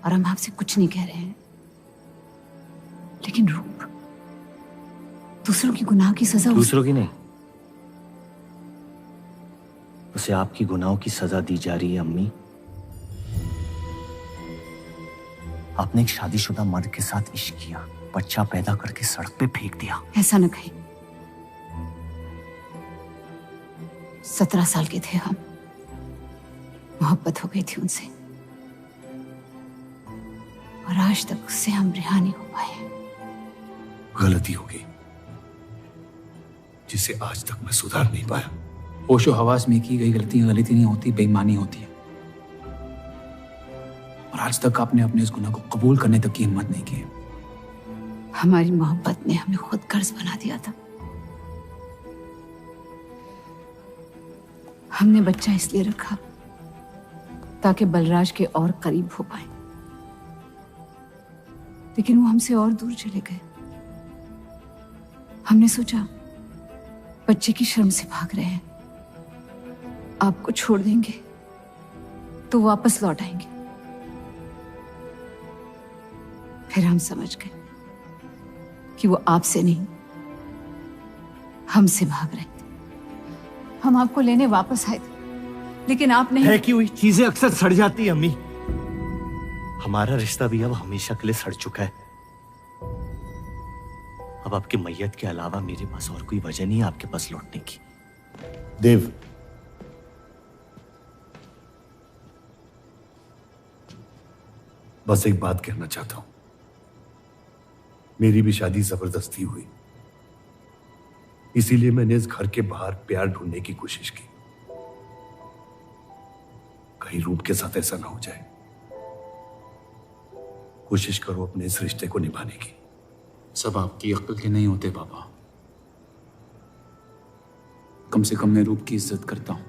और हम आपसे कुछ नहीं कह रहे हैं। लेकिन रूप दूसरों की गुनाह की सजा दूसरों की नहीं, उसे आपकी गुनाहों की सजा दी जा रही है। अम्मी, आपने एक शादीशुदा मर्द के साथ इश्क किया, बच्चा पैदा करके सड़क पे फेंक दिया। ऐसा न कहें। 17 साल के थे हम, मोहब्बत हो गई थी उनसे, और आज तक उससे हम रिहा नहीं हो पाए। गलती हो गई जिसे आज तक मैं सुधार नहीं पाया। होशो हवास में की गई गलती गलती नहीं होती, बेईमानी होती है। और आज तक आपने अपने इस गुनाह को कबूल करने तक की हिम्मत नहीं की। हमारी मोहब्बत ने हमें खुद कर्ज बना दिया था। हमने बच्चा इसलिए रखा ताकि बलराज के और करीब हो पाए, लेकिन वो हमसे और दूर चले गए। हमने सोचा बच्चे की शर्म से भाग रहे हैं, आपको छोड़ देंगे तो वापस लौट आएंगे। फिर हम समझ गए कि वो आपसे नहीं हमसे भाग रहे थे। हम आपको लेने वापस आए थे, लेकिन आप नहीं। फेंकी हुई चीजें अक्सर सड़ जाती है अम्मी। हमारा रिश्ता भी अब हमेशा के लिए सड़ चुका है। अब आपकी मैयत के अलावा मेरे पास और कोई वजह नहीं है आपके पास लौटने की। देव, बस एक बात कहना चाहता हूं। मेरी भी शादी जबरदस्ती हुई, इसीलिए मैंने इस घर के बाहर प्यार ढूंढने की कोशिश की। कहीं रूप के साथ ऐसा ना हो जाए। कोशिश करो अपने इस रिश्ते को निभाने की। सब आपकी अक्ल के नहीं होते बाबा। कम से कम मैं रूप की इज्जत करता हूं।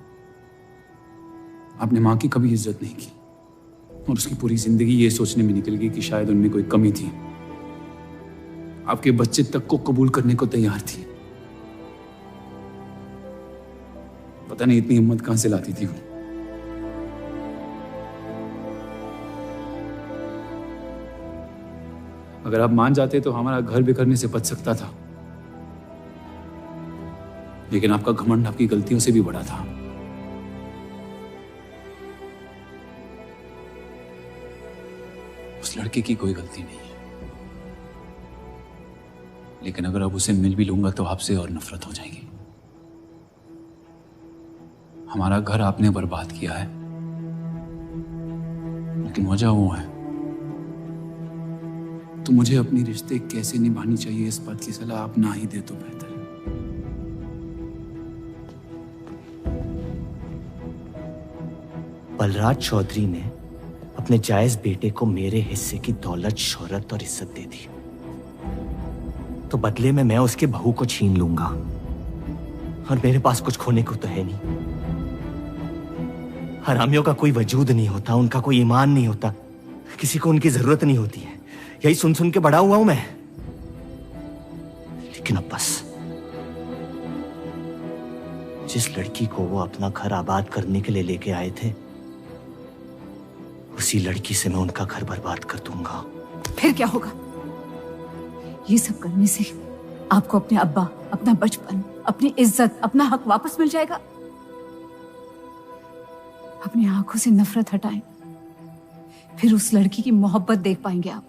आपने मां की कभी इज्जत नहीं की, और उसकी पूरी जिंदगी ये सोचने में निकल गई कि शायद उनमें कोई कमी थी। आपके बच्चे तक को कबूल करने को तैयार थी। पता नहीं इतनी हिम्मत कहां से लाती थी वो। अगर आप मान जाते तो हमारा घर बिखरने से बच सकता था, लेकिन आपका घमंड आपकी गलतियों से भी बड़ा था। उस लड़के की कोई गलती नहीं है, लेकिन अगर अब उसे मिल भी लूंगा तो आपसे और नफरत हो जाएगी। हमारा घर आपने बर्बाद किया है, लेकिन वजह वो है। तो मुझे अपनी रिश्ते कैसे निभानी चाहिए इस बात की सलाह आप ना ही दे तो बेहतर है। बलराज चौधरी ने अपने जायज बेटे को मेरे हिस्से की दौलत, शोहरत और इज्जत दे दी, तो बदले में मैं उसके बहू को छीन लूंगा, और मेरे पास कुछ खोने को तो है नहीं। हरामियों का कोई वजूद नहीं होता, उनका कोई ईमान नहीं होता, किसी को उनकी जरूरत नहीं होती है। यही सुन सुन के बड़ा हुआ हूं मैं। लेकिन अब बस, जिस लड़की को वो अपना घर आबाद करने के लिए लेके आए थे, उसी लड़की से मैं उनका घर बर्बाद कर दूंगा। फिर क्या होगा? ये सब करने से आपको अपने अब्बा, अपना बचपन, अपनी इज्जत, अपना हक वापस मिल जाएगा। अपनी आंखों से नफरत हटाएं, फिर उस लड़की की मोहब्बत देख पाएंगे आप।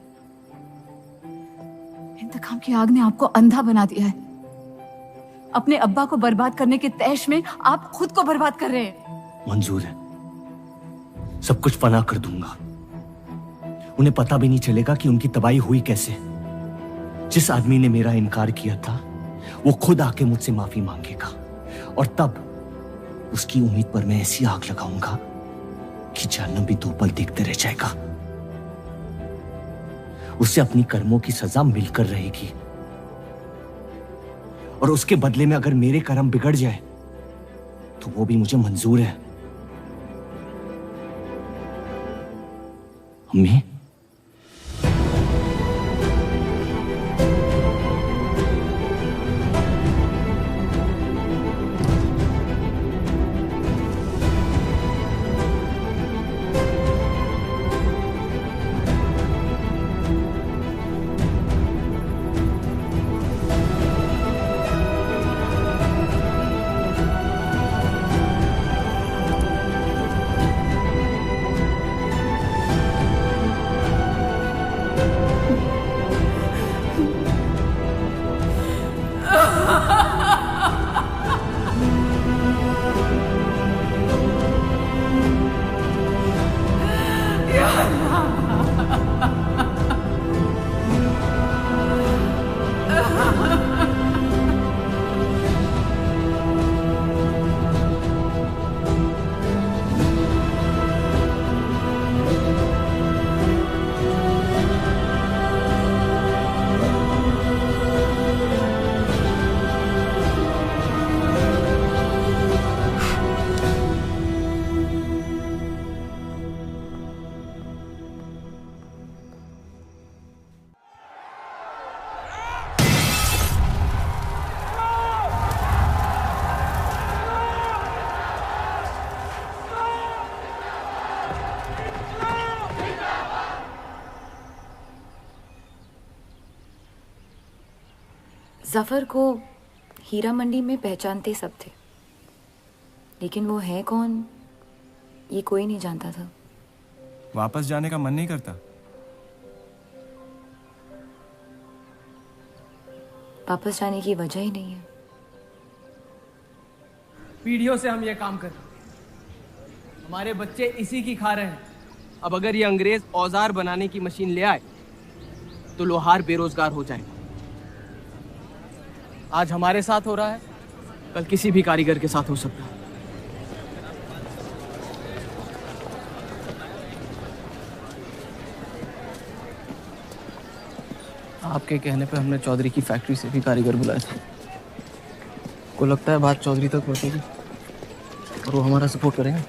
इंतकाम की आग ने आपको अंधा बना दिया है। अपने अब्बा को बर्बाद करने के तैश में आप खुद को बर्बाद कर रहे हैं। मंजूर है, सब कुछ फना कर दूंगा। उन्हें पता भी नहीं चलेगा कि उनकी तबाही हुई कैसे। जिस आदमी ने मेरा इनकार किया था, वो खुद आके मुझसे माफी मांगेगा, और तब उसकी उम्मीद पर मैं ऐसी आग लगाऊंगा कि जहन्नम भी 2 पल देखते रह जाएगा। उसे अपनी कर्मों की सजा मिलकर रहेगी, और उसके बदले में अगर मेरे कर्म बिगड़ जाए तो वो भी मुझे मंजूर है। अम्मी, जफर को हीरा मंडी में पहचानते सब थे, लेकिन वो है कौन ये कोई नहीं जानता था। वापस जाने का मन नहीं करता? वापस जाने की वजह ही नहीं है। पीढ़ियों से हम ये काम कर रहे हैं, हमारे बच्चे इसी की खा रहे हैं। अब अगर ये अंग्रेज औजार बनाने की मशीन ले आए तो लोहार बेरोजगार हो जाएगा। आज हमारे साथ हो रहा है, कल किसी भी कारीगर के साथ हो सकता है। आपके कहने पे हमने चौधरी की फैक्ट्री से भी कारीगर बुलाए थे। को लगता है बात चौधरी तक पहुंचेगी और वो हमारा सपोर्ट करेंगे।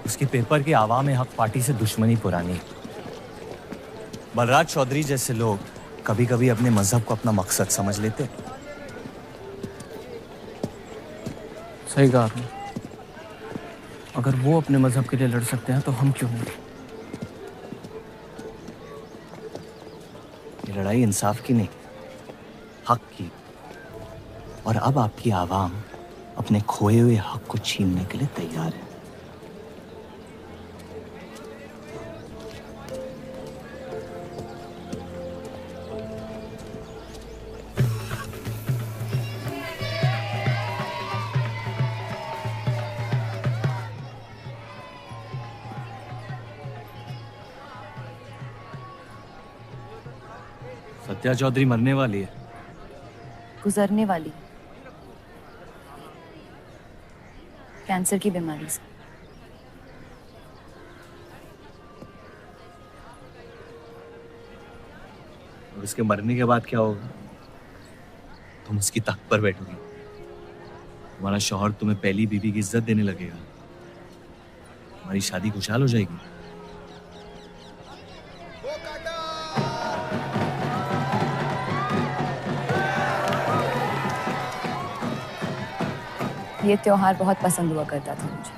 उसके पेपर के आवाम हक पार्टी से दुश्मनी पुरानी। बलराज चौधरी जैसे लोग कभी कभी अपने मजहब को अपना मकसद समझ लेते। सही कहा आपने। अगर वो अपने मजहब के लिए लड़ सकते हैं तो हम क्यों नहीं? ये लड़ाई इंसाफ की नहीं, हक की। और अब आपकी आवाम अपने खोए हुए हक को छीनने के लिए तैयार है। सत्या चौधरी मरने वाली है। गुजरने वाली, कैंसर की बीमारी से। और उसके मरने के बाद क्या होगा? तुम उसकी तख्त पर बैठोगी, तुम्हारा शौहर तुम्हें पहली बीवी की इज्जत देने लगेगा, तुम्हारी शादी खुशहाल हो जाएगी। ये त्योहार बहुत पसंद हुआ करता था मुझे।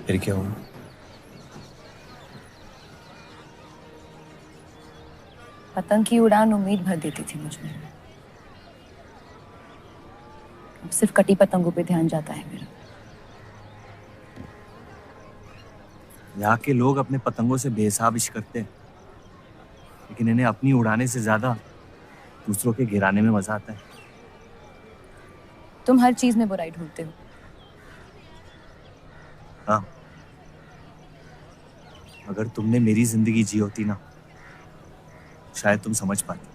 फिर क्या हुआ? पतंग की उड़ान उम्मीद भर देती थी मुझमें। अब सिर्फ कटी पतंगों पे ध्यान जाता है मेरा। यहाँ के लोग अपने पतंगों से बेहिसाब इश्क करते हैं, लेकिन इन्हें अपनी उड़ाने से ज्यादा दूसरों के गिराने में मजा आता है। तुम हर चीज में बुराई ढूंढते हो। हाँ, अगर तुमने मेरी जिंदगी जी होती ना, शायद तुम समझ पाती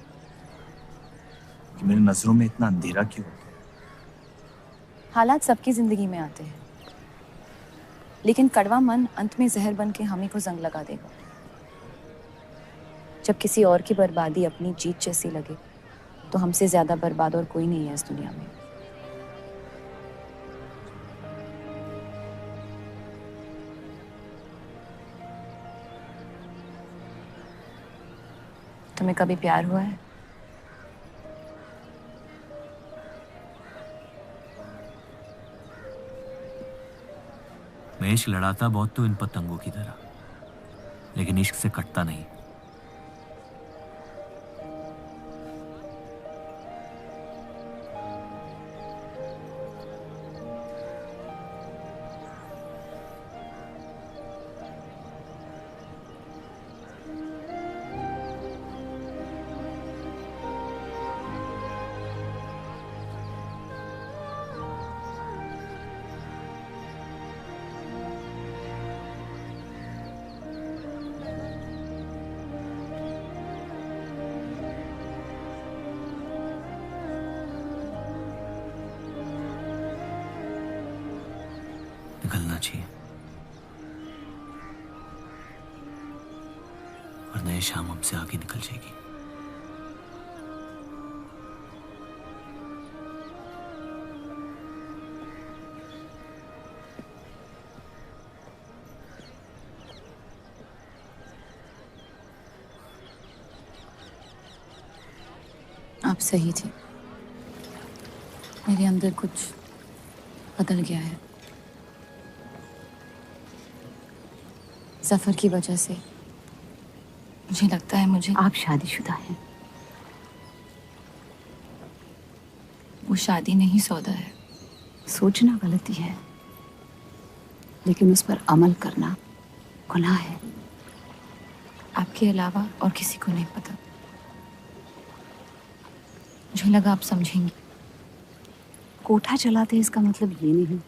कि मेरी नजरों में इतना अंधेरा क्यों होता है। हालात सबकी जिंदगी में आते हैं, लेकिन कड़वा मन अंत में जहर बन के हम ही को जंग लगा देगा। जब किसी और की बर्बादी अपनी जीत जैसी लगे, तो हमसे ज्यादा बर्बाद और कोई नहीं है इस दुनिया में। तुम्हें कभी प्यार हुआ है? मैं इश्क लड़ाता बहुत तो इन पतंगों की तरह, लेकिन इश्क से कटता नहीं। निकलना चाहिए, वरना ये शाम हमसे आगे निकल जाएगी। आप सही थे, मेरे अंदर कुछ बदल गया है। सफर की वजह से मुझे लगता है मुझे। आप शादीशुदा हैं। वो शादी नहीं सौदा है। सोचना गलती है, लेकिन उस पर अमल करना गुनाह है। आपके अलावा और किसी को नहीं पता। मुझे लगा आप समझेंगी। कोठा चलाते इसका मतलब ये नहीं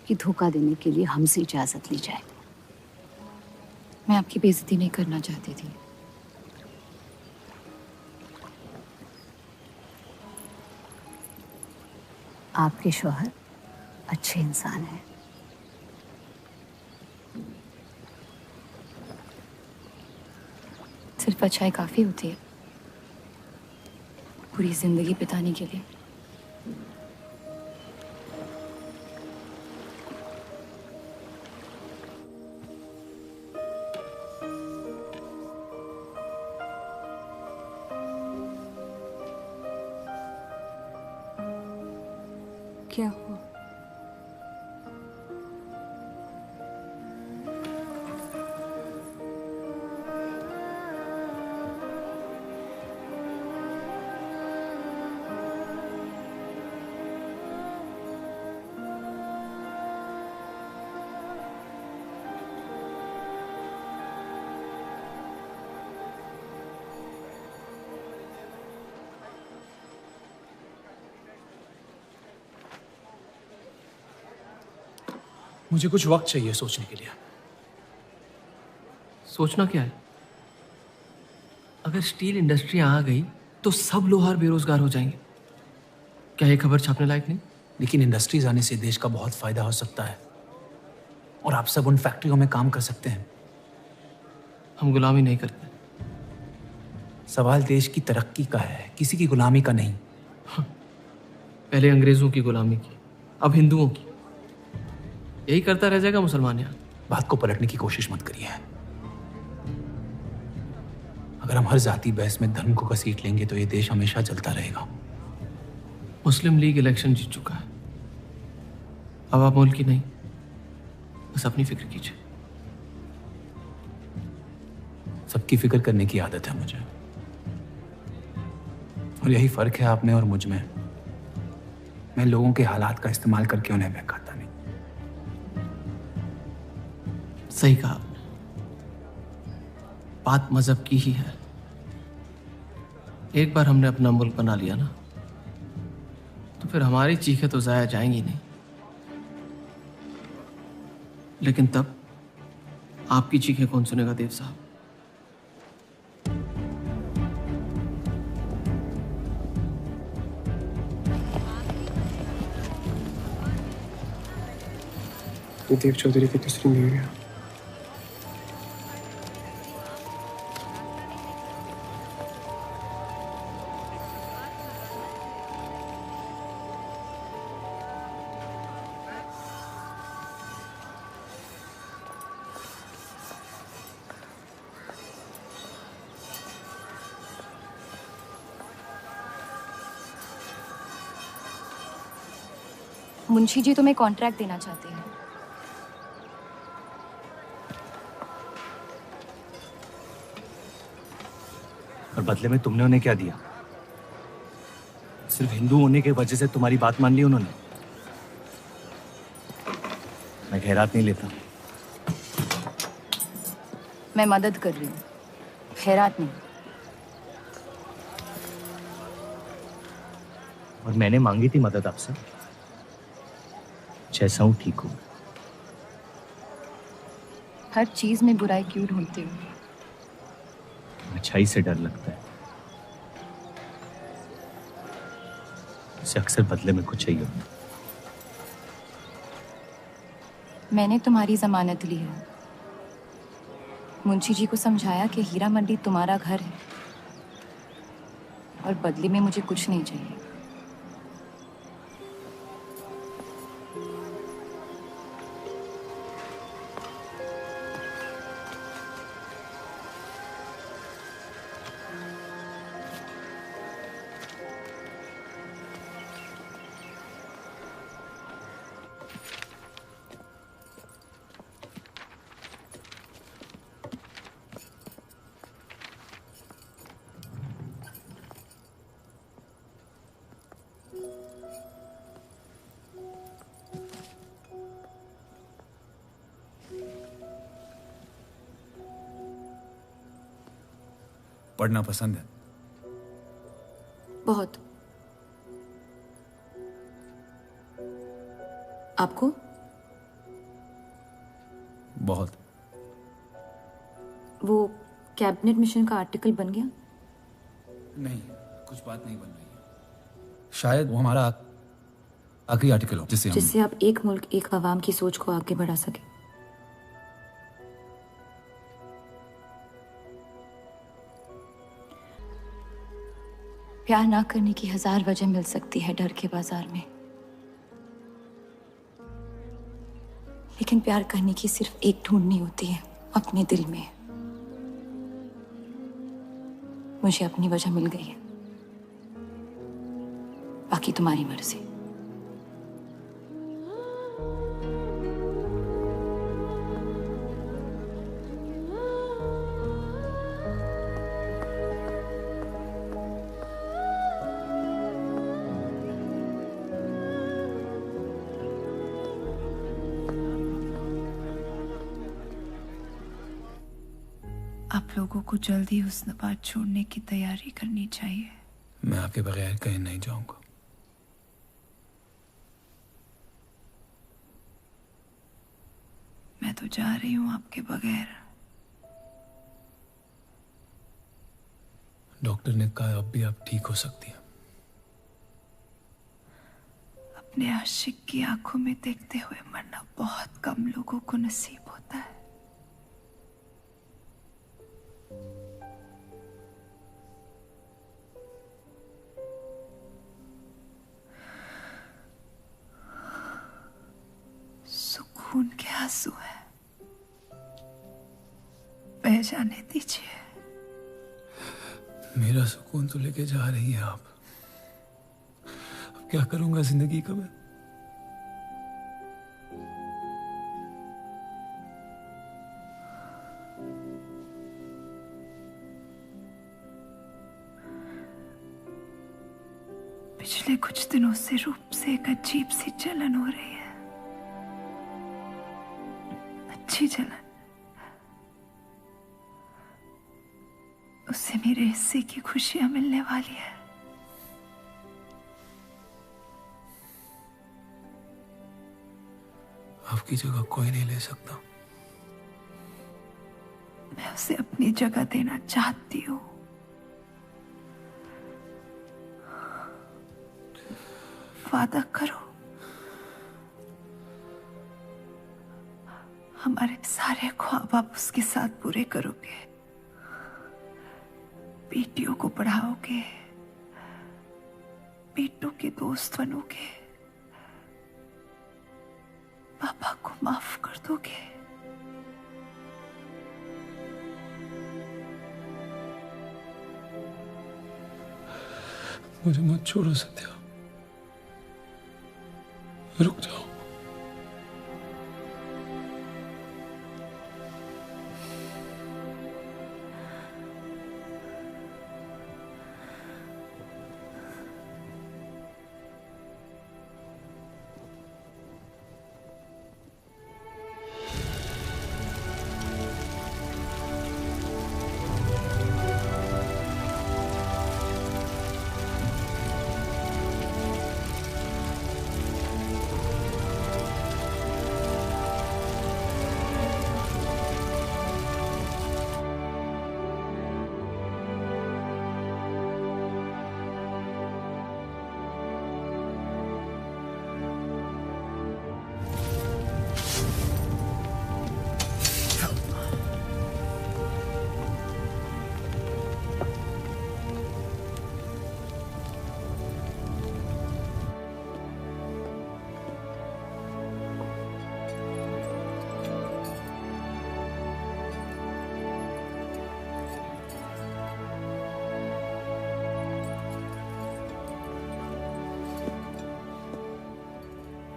कि धोखा देने के लिए हमसे इजाजत ली जाए। मैं आपकी बेइज्जती नहीं करना चाहती थी। आपके शौहर अच्छे इंसान हैं। सिर्फ अच्छाई काफी होती है पूरी जिंदगी बिताने के लिए। क्या हुआ? मुझे कुछ वक्त चाहिए सोचने के लिए। सोचना क्या है? अगर स्टील इंडस्ट्री आ गई तो सब लोहार बेरोजगार हो जाएंगे। क्या ये खबर छापने लायक नहीं? लेकिन इंडस्ट्रीज आने से देश का बहुत फायदा हो सकता है और आप सब उन फैक्ट्रियों में काम कर सकते हैं। हम गुलामी नहीं करते। सवाल देश की तरक्की का है, किसी की गुलामी का नहीं। पहले अंग्रेजों की गुलामी की, अब हिंदुओं की। यही करता रह जाएगा मुसलमान यहाँ। बात को पलटने की कोशिश मत करिए। अगर हम हर जाति बहस में धर्म को घसीट लेंगे तो ये देश हमेशा चलता रहेगा। मुस्लिम लीग इलेक्शन जीत चुका है। अब आप मुल्क की नहीं, बस अपनी फिक्र कीजिए। सबकी फिक्र करने की आदत है मुझे, और यही फर्क है आप में और मुझ में। मैं लोगों के हालात का इस्तेमाल करके उन्हें बहकाता नहीं। सही कहा आपने। बात मजहब की ही है। एक बार हमने अपना मुल्क बना लिया ना, तो फिर हमारी चीखें तो जाया जाएंगी नहीं। लेकिन तब आपकी चीखें कौन सुनेगा देव साहब? ये देव चौधरी की दूसरी बीवी है। मुंशी जी तुम्हें कॉन्ट्रैक्ट देना चाहते हैं। और बदले में तुमने उन्हें क्या दिया? सिर्फ हिंदू होने की वजह से तुम्हारी बात मान ली उन्होंने? मैं खैरात नहीं लेता। मैं मदद कर रही हूँ, खैरात नहीं। और मैंने मांगी थी मदद आपसे। जैसा हूं ठीक हूं। हर चीज में बुराई क्यों ढूंढते हो? अच्छाई से डर लगता है। उसे अक्सर बदले में कुछ चाहिए होता है। मैंने तुम्हारी जमानत ली है। मुंशी जी को समझाया कि हीरा मंडी तुम्हारा घर है और बदले में मुझे कुछ नहीं चाहिए। पढ़ना पसंद है? बहुत। आपको? बहुत। वो कैबिनेट मिशन का आर्टिकल बन गया? नहीं, कुछ बात नहीं बन रही है। शायद वो हमारा आखिरी आर्टिकल हो जिससे आप एक मुल्क एक अवाम की सोच को आगे बढ़ा सके। प्यार ना करने की 1000 वजह मिल सकती है डर के बाजार में, लेकिन प्यार करने की सिर्फ एक ढूंढनी होती है, अपने दिल में। मुझे अपनी वजह मिल गई है, बाकी तुम्हारी मर्जी। आप लोगों को जल्दी हुस्नाबाद छोड़ने की तैयारी करनी चाहिए। मैं आपके बगैर कहीं नहीं जाऊंगा। मैं तो जा रही हूँ आपके बगैर। डॉक्टर ने कहा अब भी आप ठीक हो सकती हैं। अपने आशिक की आंखों में देखते हुए मरना बहुत कम लोगों को नसीब होता है। सुकून के आंसू है, बह जाने दीजिए। मेरा सुकून तो लेके जा रही है आप। अब क्या करूंगा जिंदगी का मैं? पिछले कुछ दिनों से रूप से एक अजीब सी जलन हो रही है, अच्छी जलन। उससे मेरे हिस्से की खुशियां मिलने वाली है। आपकी जगह कोई नहीं ले सकता। मैं उसे अपनी जगह देना चाहती हूँ। वादा करो, हमारे सारे ख्वाब आप उसके साथ पूरे करोगे। बेटियों को पढ़ाओगे, बेटों के दोस्त बनोगे, पापा को माफ कर दोगे। मुझे मत छोड़ो सत्या, रुक जाओ।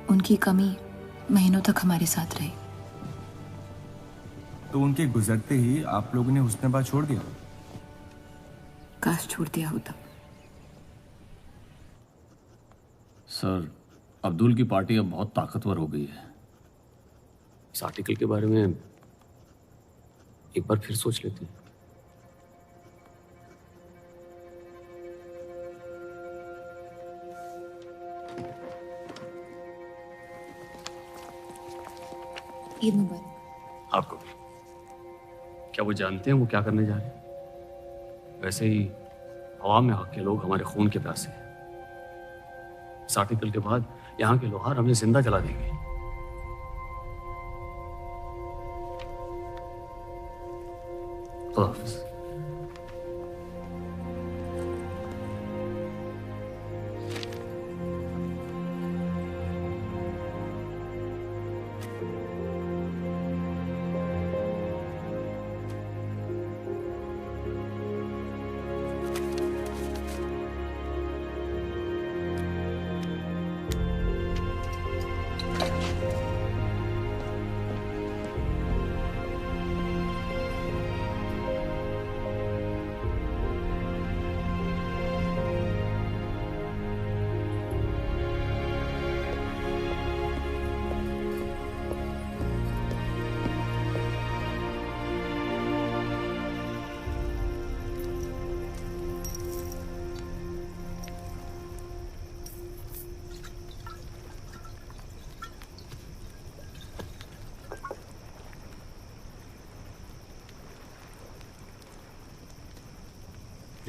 उनकी कमी महीनों तक हमारे साथ रही। तो उनके गुजरते ही आप लोगों ने हुस्नाबाद छोड़ दिया? काश छोड़ दिया होता। सर, अब्दुल की पार्टी अब बहुत ताकतवर हो गई है। इस आर्टिकल के बारे में एक बार फिर सोच लेते हैं। ईद मुबारक। आपको भी। क्या वो जानते हैं वो क्या करने जा रहे हैं? वैसे ही अवाम में हक के लोग हमारे खून के प्यासे हैं। इस आर्टिकल के बाद यहाँ के लोहार हमें जिंदा जला देंगे। खुदा हाफिज़।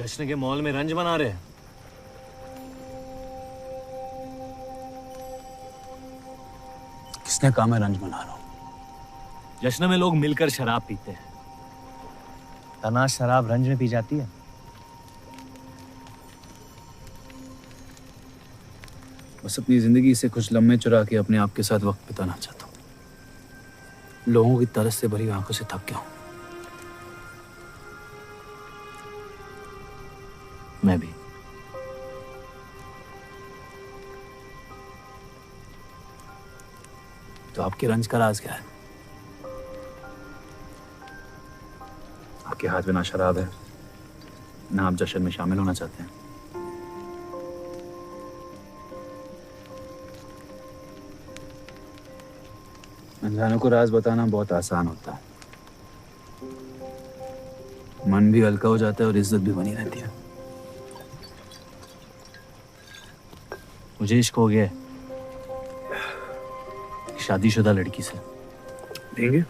जश्न के मॉल में रंज बना रहे हैं। किसने कहा मैं रंज बना रहा हूं? जश्न में लोग मिलकर शराब पीते हैं। तनाश शराब रंज में पी जाती है। बस अपनी जिंदगी से कुछ लम्हे चुरा के अपने आप के साथ वक्त बिताना चाहता हूं। लोगों की तरस से भरी आंखों से थक गया हूं। मैं भी। तो आपके रंज का राज क्या है? आपके हाथ में ना शराब है, ना आप जश्न में शामिल होना चाहते हैं। अनजानों को राज बताना बहुत आसान होता है। मन भी हल्का हो जाता है और इज्जत भी बनी रहती है। मुझे इश्क हो गया है शादीशुदा लड़की से। देंगे?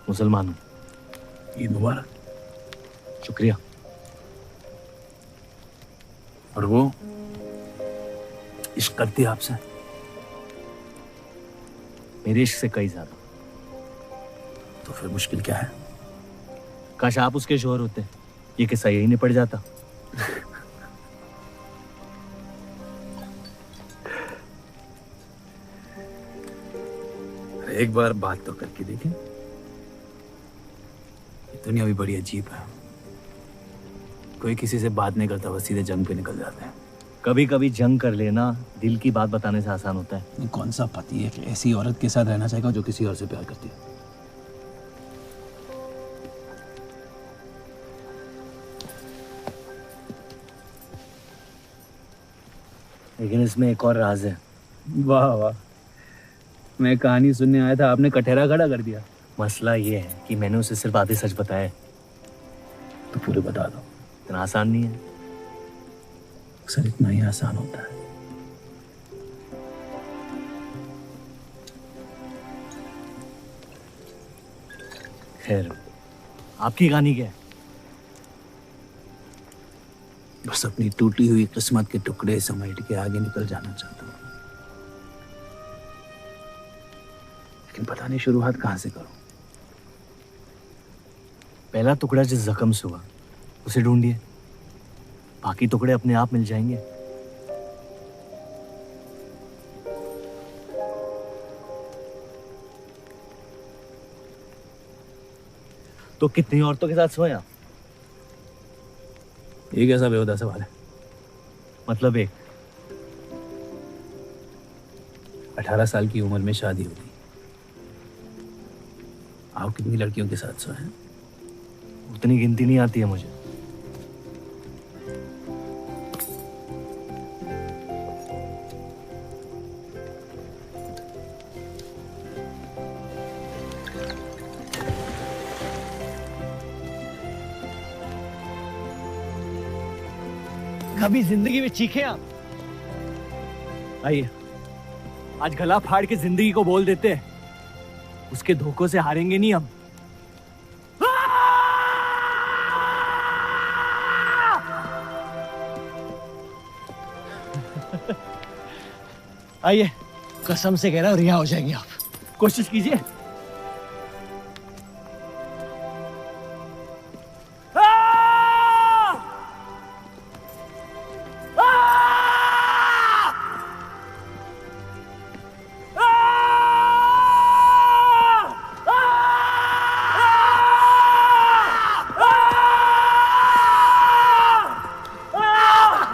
मुसलमान हूं। ईद मुबारक। शुक्रिया। और वो इश्क करती है आपसे? मेरे इश्क से कई ज्यादा। तो फिर मुश्किल क्या है? काश आप उसके शोहर होते, ये किस्सा यही निपट जाता। एक बार बात तो करके देखें। दुनिया भी बड़ी अजीब है। कोई किसी से बात नहीं करता, बस सीधे जंग पे निकल जाते हैं। कभी कभी जंग कर लेना दिल की बात बताने से आसान होता है। कौन सा पति है कि ऐसी औरत के साथ रहना चाहेगा जो किसी और से प्यार करती है? लेकिन इसमें एक और राज है। वाह वाह, मैं कहानी सुनने आया था, आपने कटहरा खड़ा कर दिया। मसला ये है कि मैंने उसे सिर्फ आधे सच बताए। तो पूरे बता दो। इतना आसान नहीं है। अक्सर इतना ही आसान होता है। खैर, आपकी कहानी क्या है? बस अपनी टूटी हुई किस्मत के टुकड़े समेट के आगे निकल जाना चाहता हूँ, लेकिन पता नहीं शुरुआत कहां से करूं। पहला टुकड़ा जिस जख्म से हुआ उसे ढूंढिए, बाकी टुकड़े अपने आप मिल जाएंगे। तो कितनी औरतों के साथ सोए आप? ये कैसा बेहुदा सवाल है? मतलब एक 18 साल की उम्र में शादी होगी। आप कितनी लड़कियों के साथ सोए हैं? उतनी गिनती नहीं आती है मुझे। कभी जिंदगी में चीखे आप? आइए, आज गला फाड़ के जिंदगी को बोल देते हैं, उसके धोखों से हारेंगे नहीं हम। आइए, कसम से कह रहा हूं रिहा हो जाएंगे आप। कोशिश कीजिए।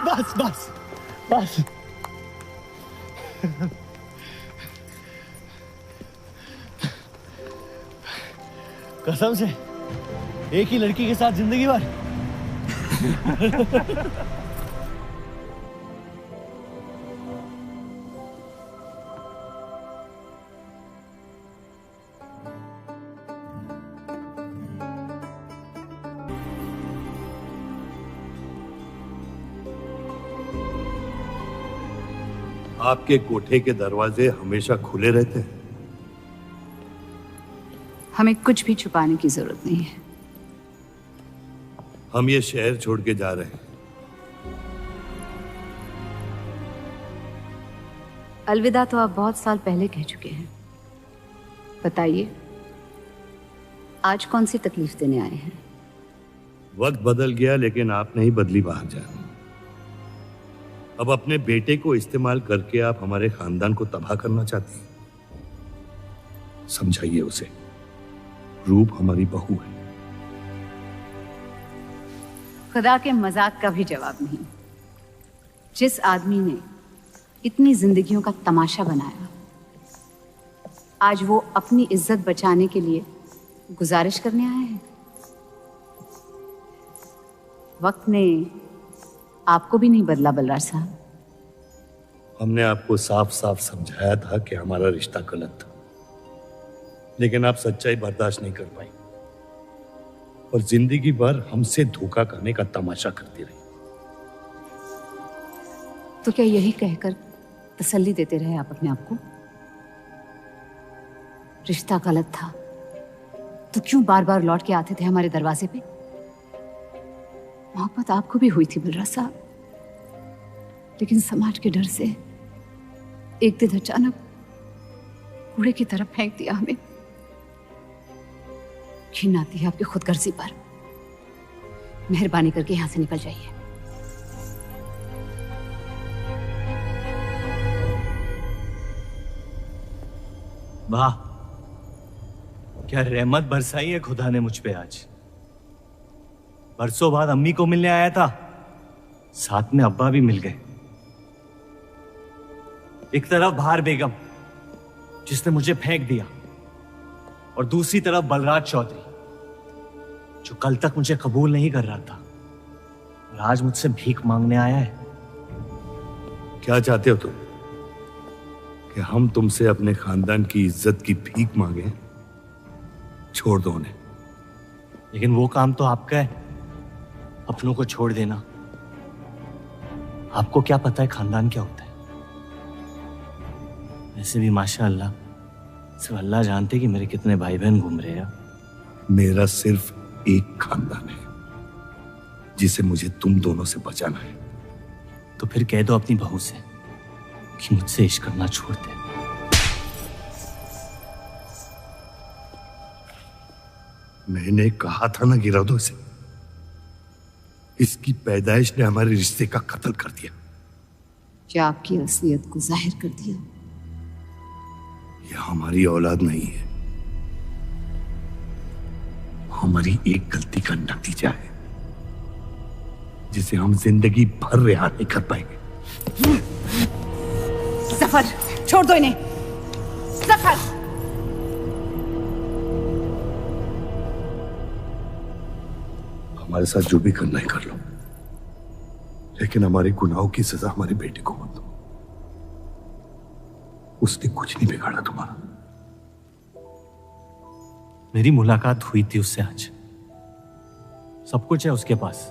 बस बस बस। कसम से एक ही लड़की के साथ जिंदगी भर। आपके कोठे के दरवाजे हमेशा खुले रहते हैं? हमें कुछ भी छुपाने की जरूरत नहीं है। हम ये शहर छोड़ के जा रहे हैं। अलविदा तो आप बहुत साल पहले कह चुके हैं। बताइए, आज कौन सी तकलीफ देने आए हैं? वक्त बदल गया, लेकिन आप नहीं बदली महाजान। अब अपने बेटे को इस्तेमाल करके आप हमारे खानदान को तबाह करना चाहती हैं। समझाइए उसे, रूप हमारी बहू है। खुदा के मजाक का भी जवाब नहीं। जिस आदमी ने इतनी जिंदगियों का तमाशा बनाया, आज वो अपनी इज्जत बचाने के लिए गुजारिश करने आए हैं। वक्त ने आपको भी नहीं बदला बलराज साहब। हमने आपको साफ साफ समझाया था कि हमारा रिश्ता गलत था, लेकिन आप सच्चाई बर्दाश्त नहीं कर पाई और जिंदगी भर हमसे धोखा करने का तमाशा करती रही। तो क्या यही कहकर तसल्ली देते रहे आप अपने आप को? रिश्ता गलत था तो क्यों बार बार लौट के आते थे हमारे दरवाजे पे? मोहब्बत आपको भी हुई थी बलराज साहब, लेकिन समाज के डर से एक दिन अचानक कूड़े की तरफ फेंक दिया हमें। घिन आती है आपकी खुदगर्जी पर। मेहरबानी करके यहां से निकल जाइए। वाह, क्या रहमत बरसाई है खुदा ने मुझ पे आज। बरसों बाद अम्मी को मिलने आया था, साथ में अब्बा भी मिल गए। एक तरफ बहार बेगम जिसने मुझे फेंक दिया और दूसरी तरफ बलराज चौधरी जो कल तक मुझे कबूल नहीं कर रहा था और आज मुझसे भीख मांगने आया है। क्या चाहते हो तुम? कि हम तुमसे अपने खानदान की इज्जत की भीख मांगे? छोड़ दो उन्हें। लेकिन वो काम तो आपका है, अपनों को छोड़ देना। आपको क्या पता है खानदान क्या होता है? वैसे भी माशाअल्लाह सिर्फ अल्लाह जानते कि मेरे कितने भाई बहन घूम रहे हैं। मेरा सिर्फ एक खानदान है जिसे मुझे तुम दोनों से बचाना है। तो फिर कह दो अपनी बहू से कि मुझसे इश्क करना छोड़ दे। मैंने कहा था ना गिरा दो इसे। इसकी पैदाइश ने हमारे रिश्ते का कत्ल कर दिया। क्या आपकी असलियत को जाहिर कर दिया? यह हमारी औलाद नहीं है, हमारी एक गलती का नतीजा है जिसे हम जिंदगी भर रिहा नहीं कर पाएंगे। जफर, छोड़ दो इन्हें। जफर, हमारे साथ जो भी करना है कर लो, लेकिन हमारे गुनाहों की सजा हमारे बेटे को मत दो। उसने कुछ नहीं बिगाड़ा तुम्हारा। मेरी मुलाकात हुई थी उससे आज। सब कुछ है उसके पास,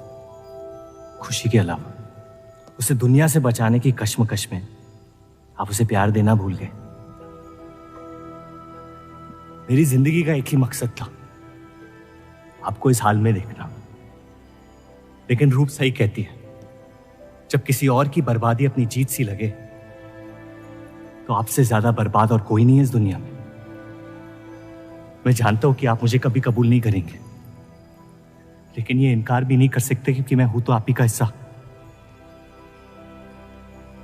खुशी के अलावा। उसे दुनिया से बचाने की कश्मकश में आप उसे प्यार देना भूल गए। मेरी जिंदगी का एक ही मकसद था, आपको इस हाल में देखना। लेकिन रूप सही कहती है, जब किसी और की बर्बादी अपनी जीत सी लगे तो आपसे ज्यादा बर्बाद और कोई नहीं है इस दुनिया में। मैं जानता हूं कि आप मुझे कभी कबूल नहीं करेंगे, लेकिन ये इनकार भी नहीं कर सकते क्योंकि मैं हूं तो आप ही का हिस्सा।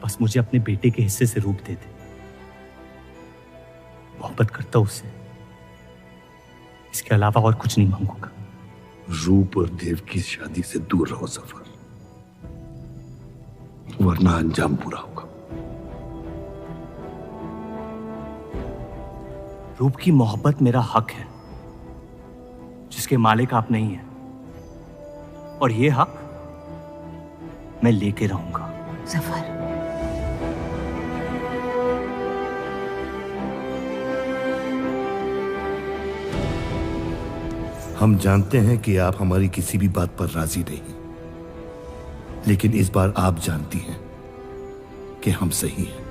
बस मुझे अपने बेटे के हिस्से से रूप दे दे। मोहब्बत करता हूं उससे, इसके अलावा और कुछ नहीं मांगूंगा। रूप और देव की शादी से दूर रहो सफर, वरना अंजाम बुरा होगा। रूप की मोहब्बत मेरा हक है जिसके मालिक आप नहीं हैं, और ये हक मैं लेके रहूंगा। जफर, हम जानते हैं कि आप हमारी किसी भी बात पर राजी नहीं, लेकिन इस बार आप जानती हैं कि हम सही हैं।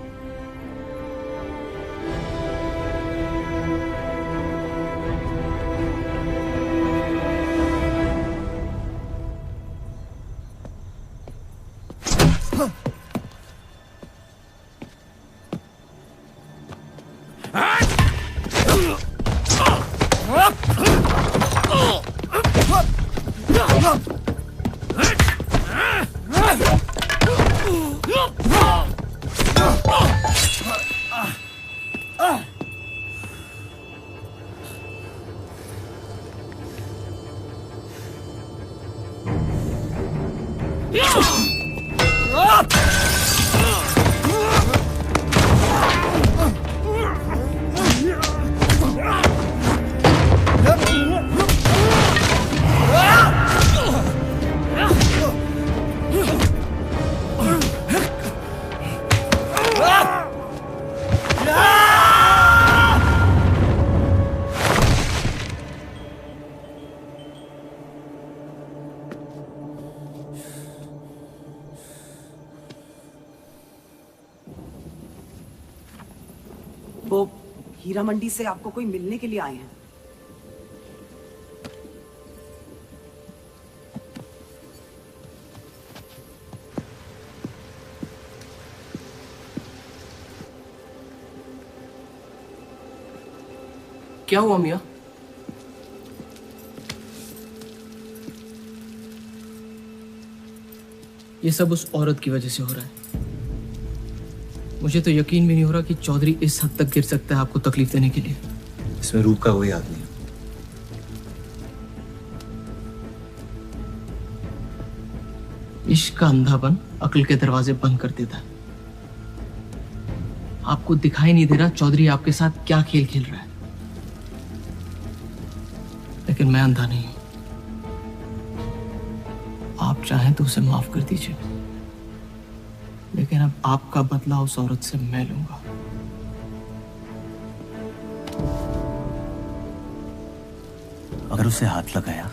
वो हीरा मंडी से आपको कोई मिलने के लिए आए हैं। क्या हुआ मियाँ? ये सब उस औरत की वजह से हो रहा है। मुझे तो यकीन भी नहीं हो रहा कि चौधरी इस हद तक गिर सकता है आपको तकलीफ देने के लिए। इसमें रूप का कोई हाथ नहीं है। इश्क का अंधापन अक्ल के दरवाजे बंद कर देता है। आपको दिखाई नहीं दे रहा चौधरी आपके साथ क्या खेल खेल रहा है, लेकिन मैं अंधा नहीं हूं। आप चाहें तो उसे माफ कर दीजिए, लेकिन अब आपका बदला उस औरत से मैं लूंगा। अगर उसे हाथ लगाया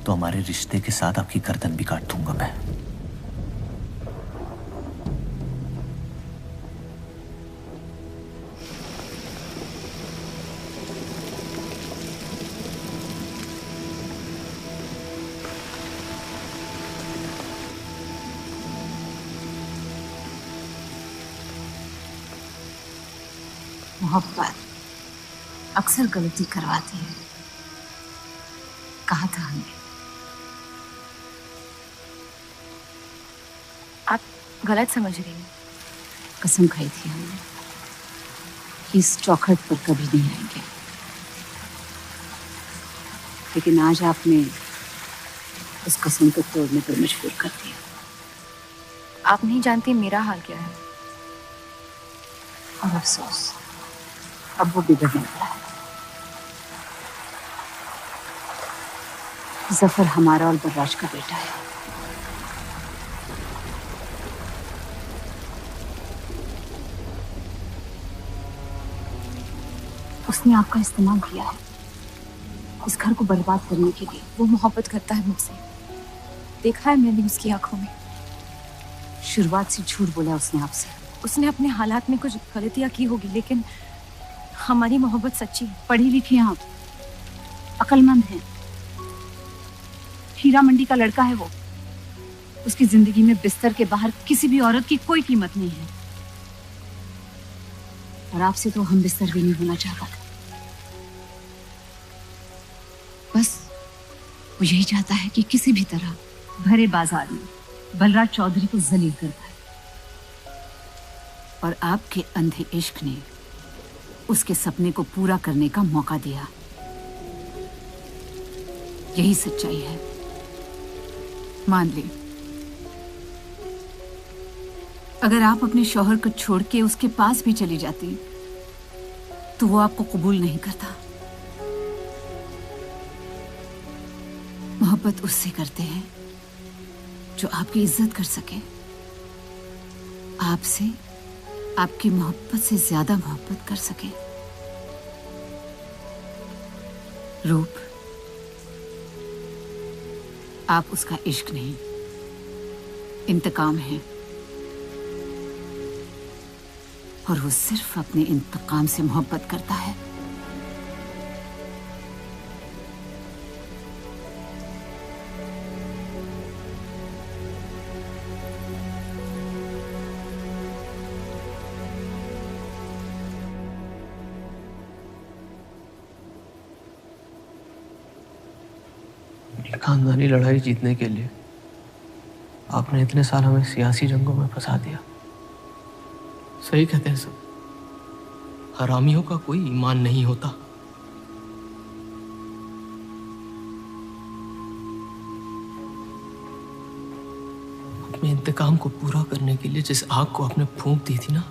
तो हमारे रिश्ते के साथ आपकी गर्दन भी काट दूंगा मैं। मोहब्बत अक्सर गलती करवाती है, कहा था हमने। आप गलत समझ रही हैं। कसम खाई थी हमने कि इस चौखट पर कभी नहीं आएंगे, लेकिन आज आपने उस कसम को तोड़ने पर मजबूर कर दिया। आप नहीं जानती मेरा हाल क्या है। और अफसोस अब वो बिगड़ने वाला है। जफर हमारा और बर्राज का बेटा है। उसने आपका इस्तेमाल किया है इस घर को बर्बाद करने के लिए। वो मोहब्बत करता है मुझसे, देखा है मैंने उसकी आंखों में। शुरुआत से झूठ बोला उसने आपसे। उसने अपने हालात में कुछ गलतियां की होगी, लेकिन हमारी मोहब्बत सच्ची है। पढ़ी लिखी हैं आप, अक्लमंद हैं। हीरा मंडी का लड़का है वो। उसकी जिंदगी में बिस्तर के बाहर किसी भी औरत की कोई कीमत नहीं है, और आपसे तो हम बिस्तर भी नहीं होना चाहता था। बस वो यही चाहता है कि किसी भी तरह भरे बाजार में बलराज चौधरी को जलील कर पाए, और आपके अंधे इश्क ने उसके सपने को पूरा करने का मौका दिया। यही सच्चाई है, मान ले। अगर आप अपने शौहर को छोड़ के उसके पास भी चली जाती तो वो आपको कबूल नहीं करता। मोहब्बत उससे करते हैं जो आपकी इज्जत कर सके, आपसे आपकी मोहब्बत से ज्यादा मोहब्बत कर सके। रूप, आप उसका इश्क नहीं, इंतकाम है, और वो सिर्फ अपने इंतकाम से मोहब्बत करता है। खानदानी लड़ाई जीतने के लिए आपने इतने साल हमें सियासी जंगों में फंसा दिया। सही कहते हैं सब, हरामियों का कोई ईमान नहीं होता। अपने इंतकाम को पूरा करने के लिए जिस आग को आपने फूंक दी थी ना,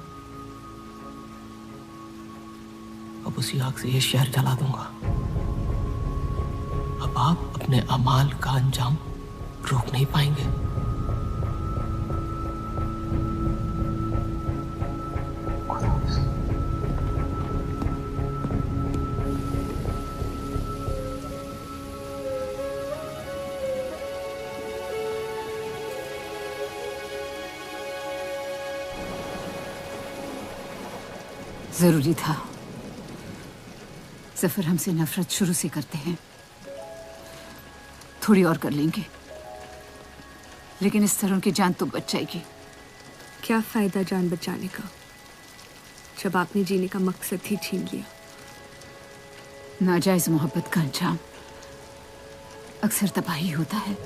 अब उसी आग से ये शहर जला दूंगा। अब आप अपने अमाल का अंजाम रोक नहीं पाएंगे। जरूरी था। जफर हमसे नफरत शुरू से करते हैं। थोड़ी और कर लेंगे, लेकिन इस तरह उनकी जान तो बच जाएगी। क्या फायदा जान बचाने का जब आपने जीने का मकसद ही छीन लिया। नाजायज मोहब्बत का अंजाम अक्सर तबाही होता है।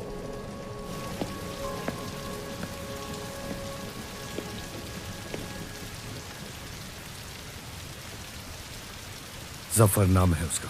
जफर नाम है उसका।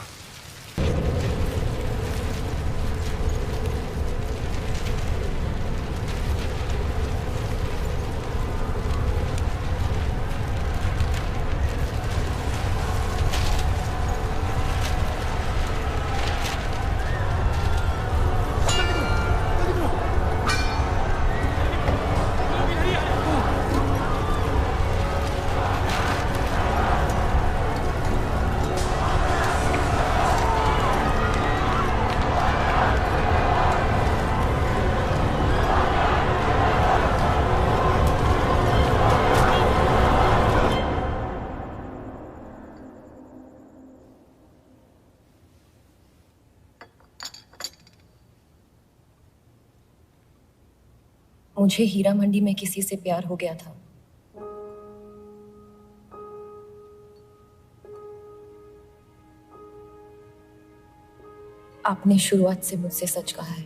मुझे हीरा मंडी में किसी से प्यार हो गया था। आपने शुरुआत से मुझसे सच कहा है।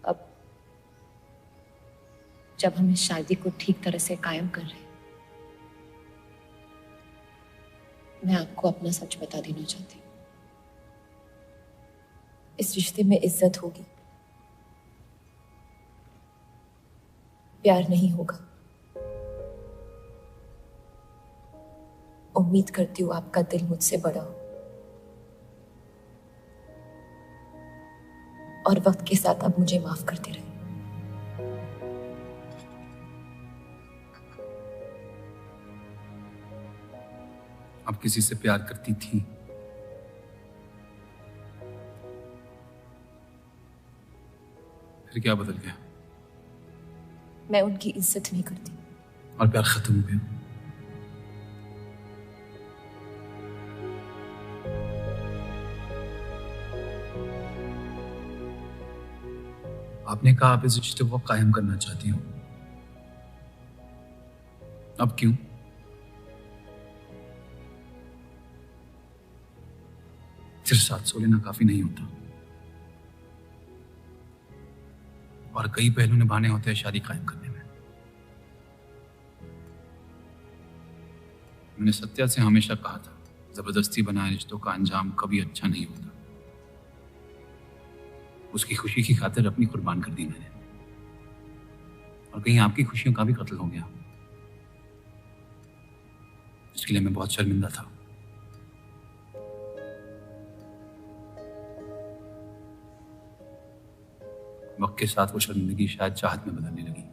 अब जब हम इस शादी को ठीक तरह से कायम कर रहे हैं, मैं आपको अपना सच बता देना चाहती हूँ। इस रिश्ते में इज्जत होगी, प्यार नहीं होगा। उम्मीद करती हूँ आपका दिल मुझसे बड़ा हो और वक्त के साथ आप मुझे माफ करते रहे। आप किसी से प्यार करती थी? फिर क्या बदल गया? मैं उनकी इज्जत नहीं करती। और प्यार खत्म हो गया? आपने कहा आप इस रिश्ते को कायम करना चाहती हो। अब क्यों? सिर्फ 700 लेना काफी नहीं होता, और कई पहलू निभाने होते हैं शादी कायम करने में। मैंने सत्या से हमेशा कहा था, जबरदस्ती बनाए रिश्तों का अंजाम कभी अच्छा नहीं होता। उसकी खुशी की खातिर अपनी कुर्बान कर दी मैंने, और कहीं आपकी खुशियों का भी कत्ल हो गया, इसके लिए मैं बहुत शर्मिंदा था। वक्त के साथ वो शर्मिंदगी शायद चाहत में बदलने लगी।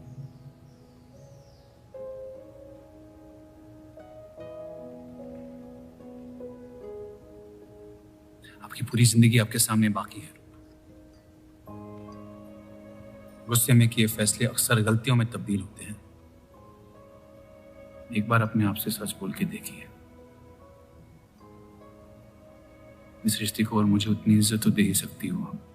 आपकी पूरी जिंदगी आपके सामने बाकी है। गुस्से में किए फैसले अक्सर गलतियों में तब्दील होते हैं। एक बार अपने आप से सच बोल के देखिए। इस रिश्ते को और मुझे उतनी इज्जत तो दे ही सकती हो आप।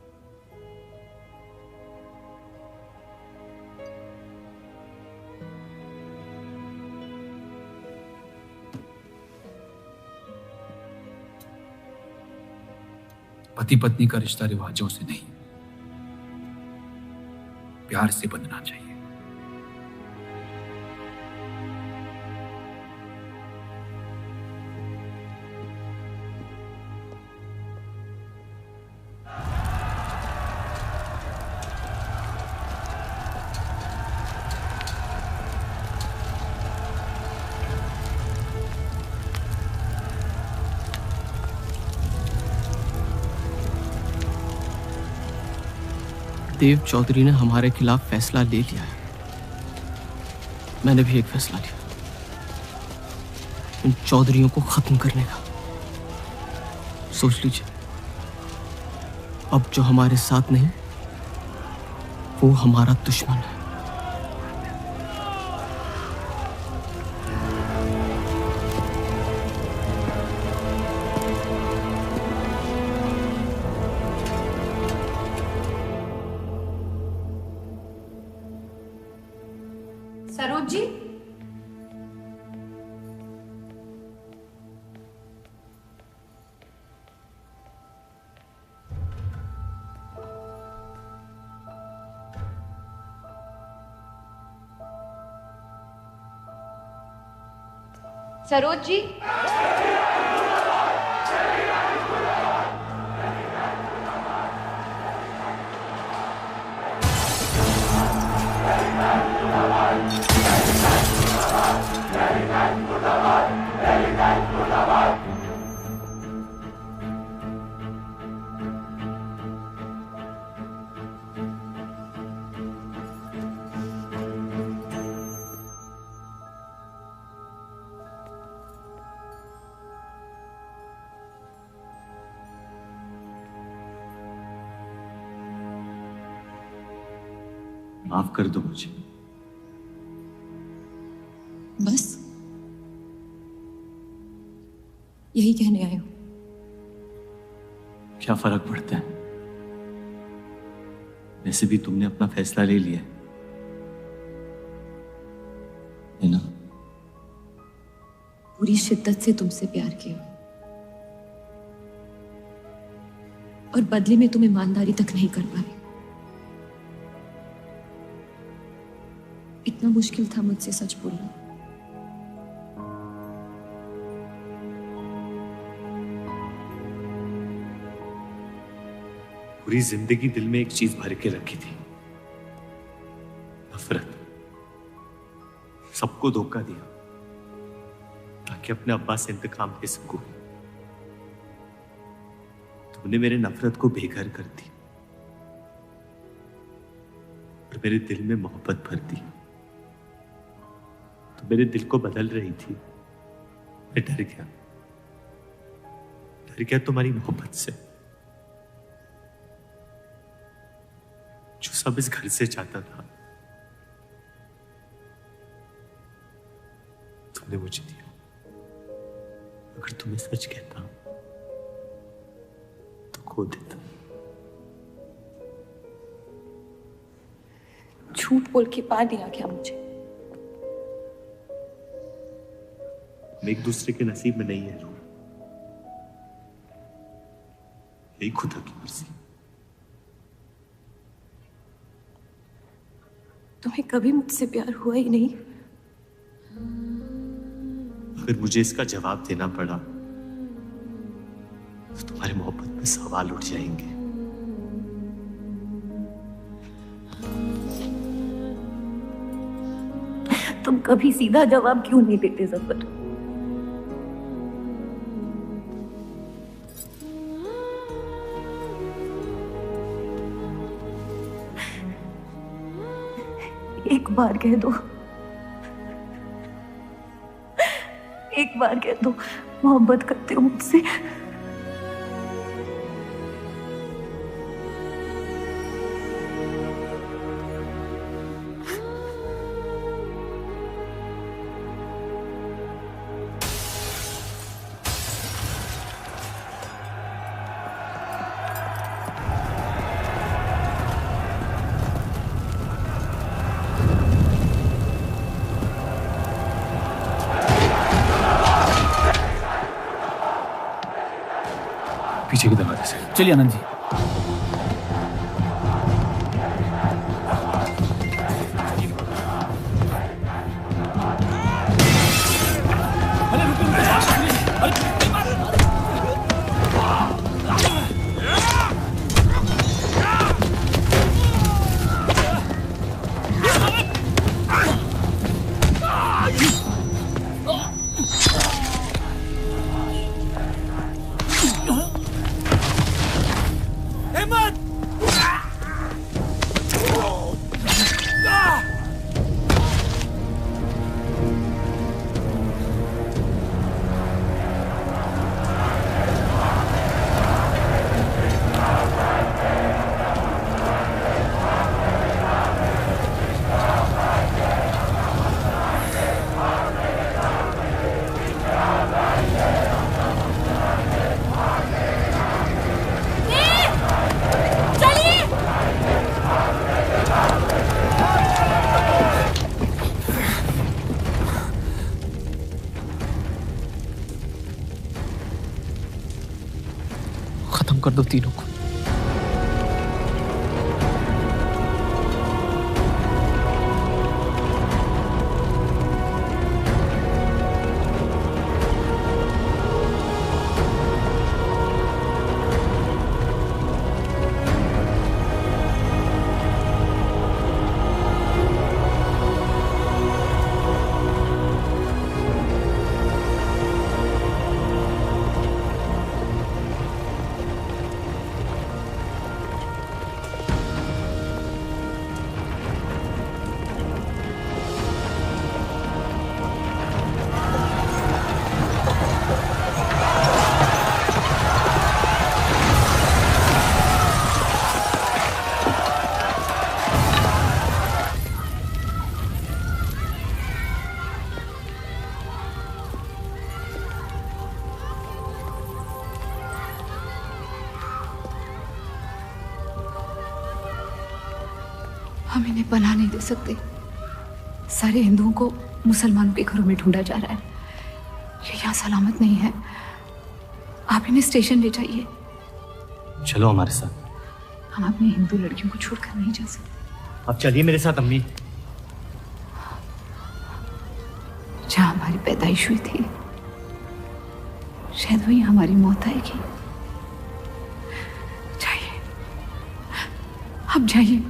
पति पत्नी का रिश्ता रिवाजों से नहीं, प्यार से बंधना चाहिए। देव चौधरी ने हमारे खिलाफ फैसला ले लिया है। मैंने भी एक फैसला लिया, इन चौधरियों को खत्म करने का। सोच लीजिए, अब जो हमारे साथ नहीं वो हमारा दुश्मन है। सरोज जी, सरोज जी, माफ कर दो मुझे। बस यही कहने आए हो? क्या फर्क पड़ता है, वैसे भी तुमने अपना फैसला ले लिया है ना? पूरी शिद्दत से तुमसे प्यार किया और बदले में तुम ईमानदारी तक नहीं कर पाए। इतना मुश्किल था मुझसे सच बोलना। पूरी जिंदगी दिल में एक चीज भर के रखी थी, नफरत। सबको धोखा दिया ताकि अपने अब्बा से इंतकाम ले सकूं। तुमने मेरे नफरत को बेघर कर दी और मेरे दिल में मोहब्बत भर दी। तो मेरे दिल को बदल रही थी, मैं डर गया तुम्हारी मोहब्बत से, जो सब इस घर से चाहता था तुमने मुझे दिया। अगर तुम्हें सच कहता तो खो देता। झूठ बोल के पा लिया क्या मुझे? हम एक दूसरे के नसीब में नहीं है रूह, यही खुदा की मर्जी। तुम्हें कभी मुझसे प्यार हुआ ही नहीं? अगर मुझे इसका जवाब देना पड़ा तो तुम्हारी मोहब्बत में सवाल उठ जाएंगे। तुम कभी सीधा जवाब क्यों नहीं देते जफर? एक बार कह दो, एक बार कह दो मोहब्बत करते हो मुझसे। पीछे की दरवाजे से। चलिए आनंद जी। खत्म कर दो तीनों को। हम इन्हें पनाह नहीं दे सकते। सारे हिंदुओं को मुसलमानों के घरों में ढूंढा जा रहा है। ये यहाँ सलामत नहीं है। आप इन्हें स्टेशन ले जाइए। चलो हमारे साथ। हम अपनी हिंदू लड़कियों को छोड़कर नहीं जा सकते। आप चलिए मेरे साथ अम्मी। जहाँ हमारी पैदाइश हुई थी शायद वहीं हमारी मौत आएगी। जाइए, आप जाइए।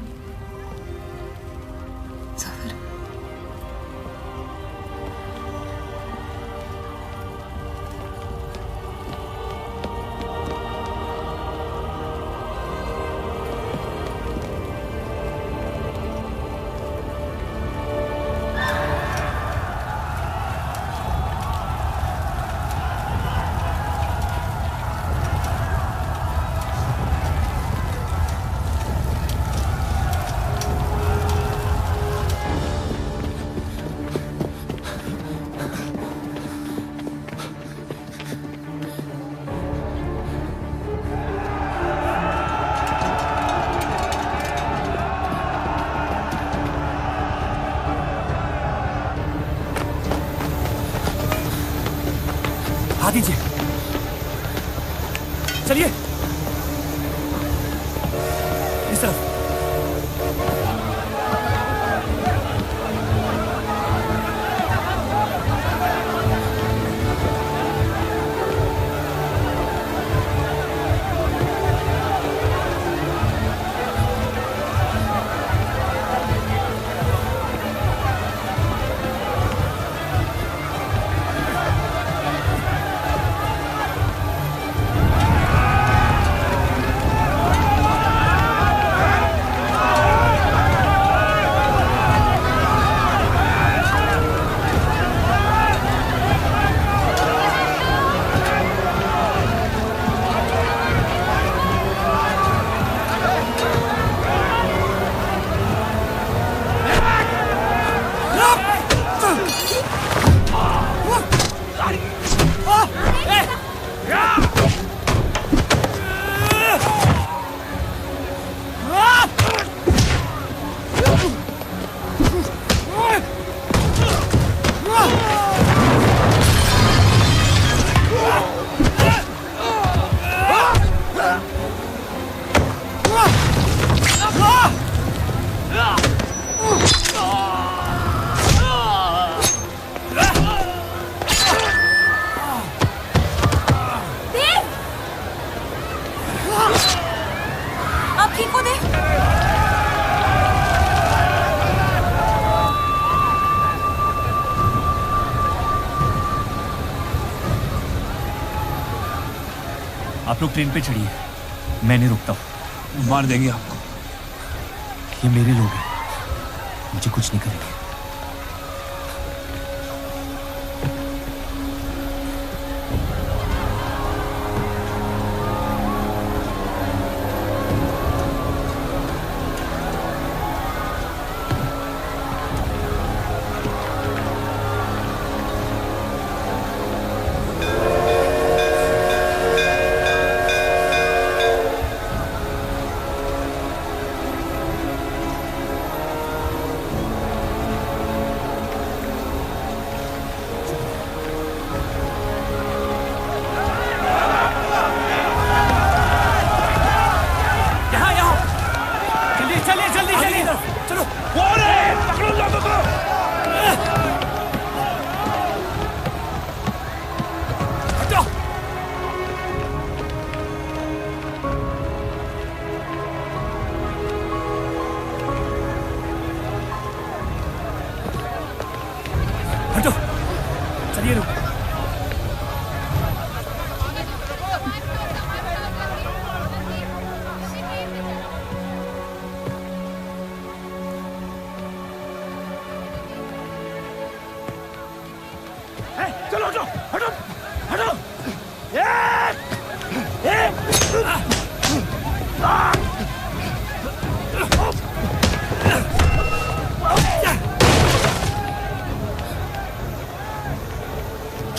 आ दीजिए, चलिए इस तरफ। आप लोग ट्रेन पे चढ़िए, मैं नहीं रुकता हूँ। मार देंगे आपको। ये मेरे लोग हैं, मुझे कुछ नहीं करेंगे।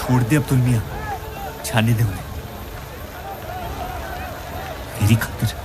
छोड़ दे अब्दुल मियां, जाने दे उन्हें, मेरी खातिर।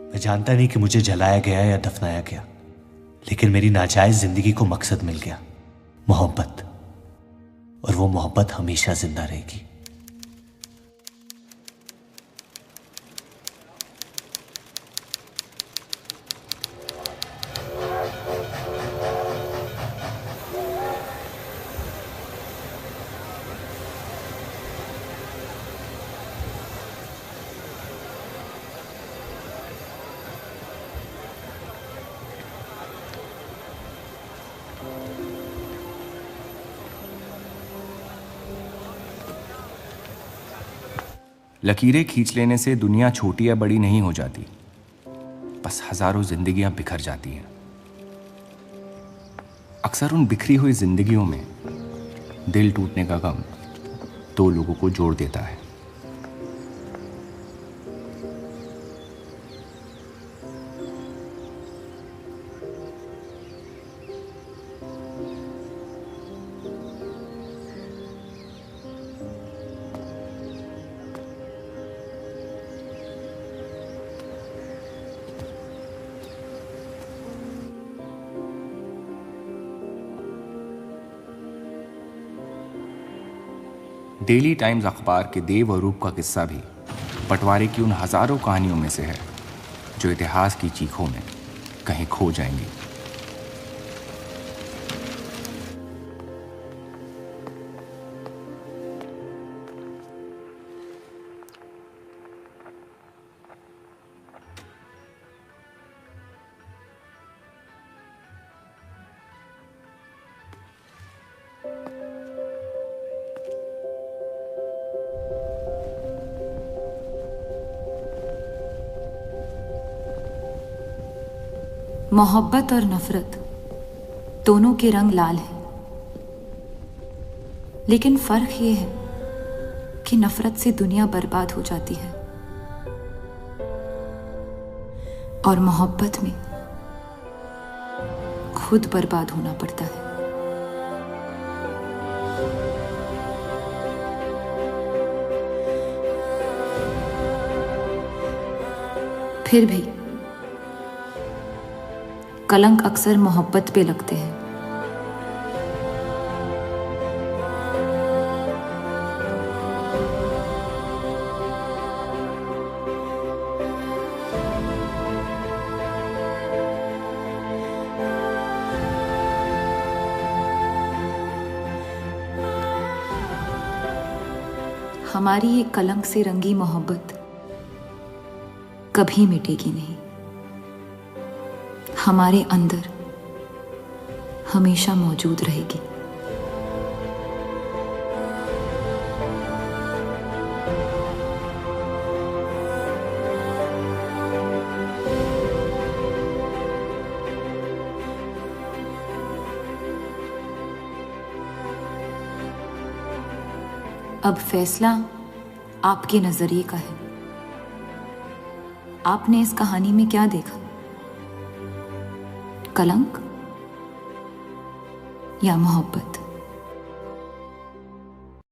मैं जानता नहीं कि मुझे जलाया गया या दफनाया गया, लेकिन मेरी नाजायज जिंदगी को मकसद मिल गया, मोहब्बत। और वो मोहब्बत हमेशा जिंदा रहेगी। लकीरें खींच लेने से दुनिया छोटी या बड़ी नहीं हो जाती, बस हजारों जिंदगियां बिखर जाती हैं। अक्सर उन बिखरी हुई जिंदगियों में दिल टूटने का गम दो लोगों को जोड़ देता है। डेली टाइम्स अखबार के देव और रूप का किस्सा भी बंटवारे की उन हजारों कहानियों में से है जो इतिहास की चीखों में कहीं खो जाएंगी। मोहब्बत और नफरत दोनों के रंग लाल हैं, लेकिन फर्क ये है कि नफरत से दुनिया बर्बाद हो जाती है और मोहब्बत में खुद बर्बाद होना पड़ता है। फिर भी कलंक अक्सर मोहब्बत पे लगते हैं। हमारी ये कलंक से रंगी मोहब्बत कभी मिटेगी नहीं, हमारे अंदर हमेशा मौजूद रहेगी। अब फैसला आपके नजरिए का है। आपने इस कहानी में क्या देखा? कलंक या मोहब्बत?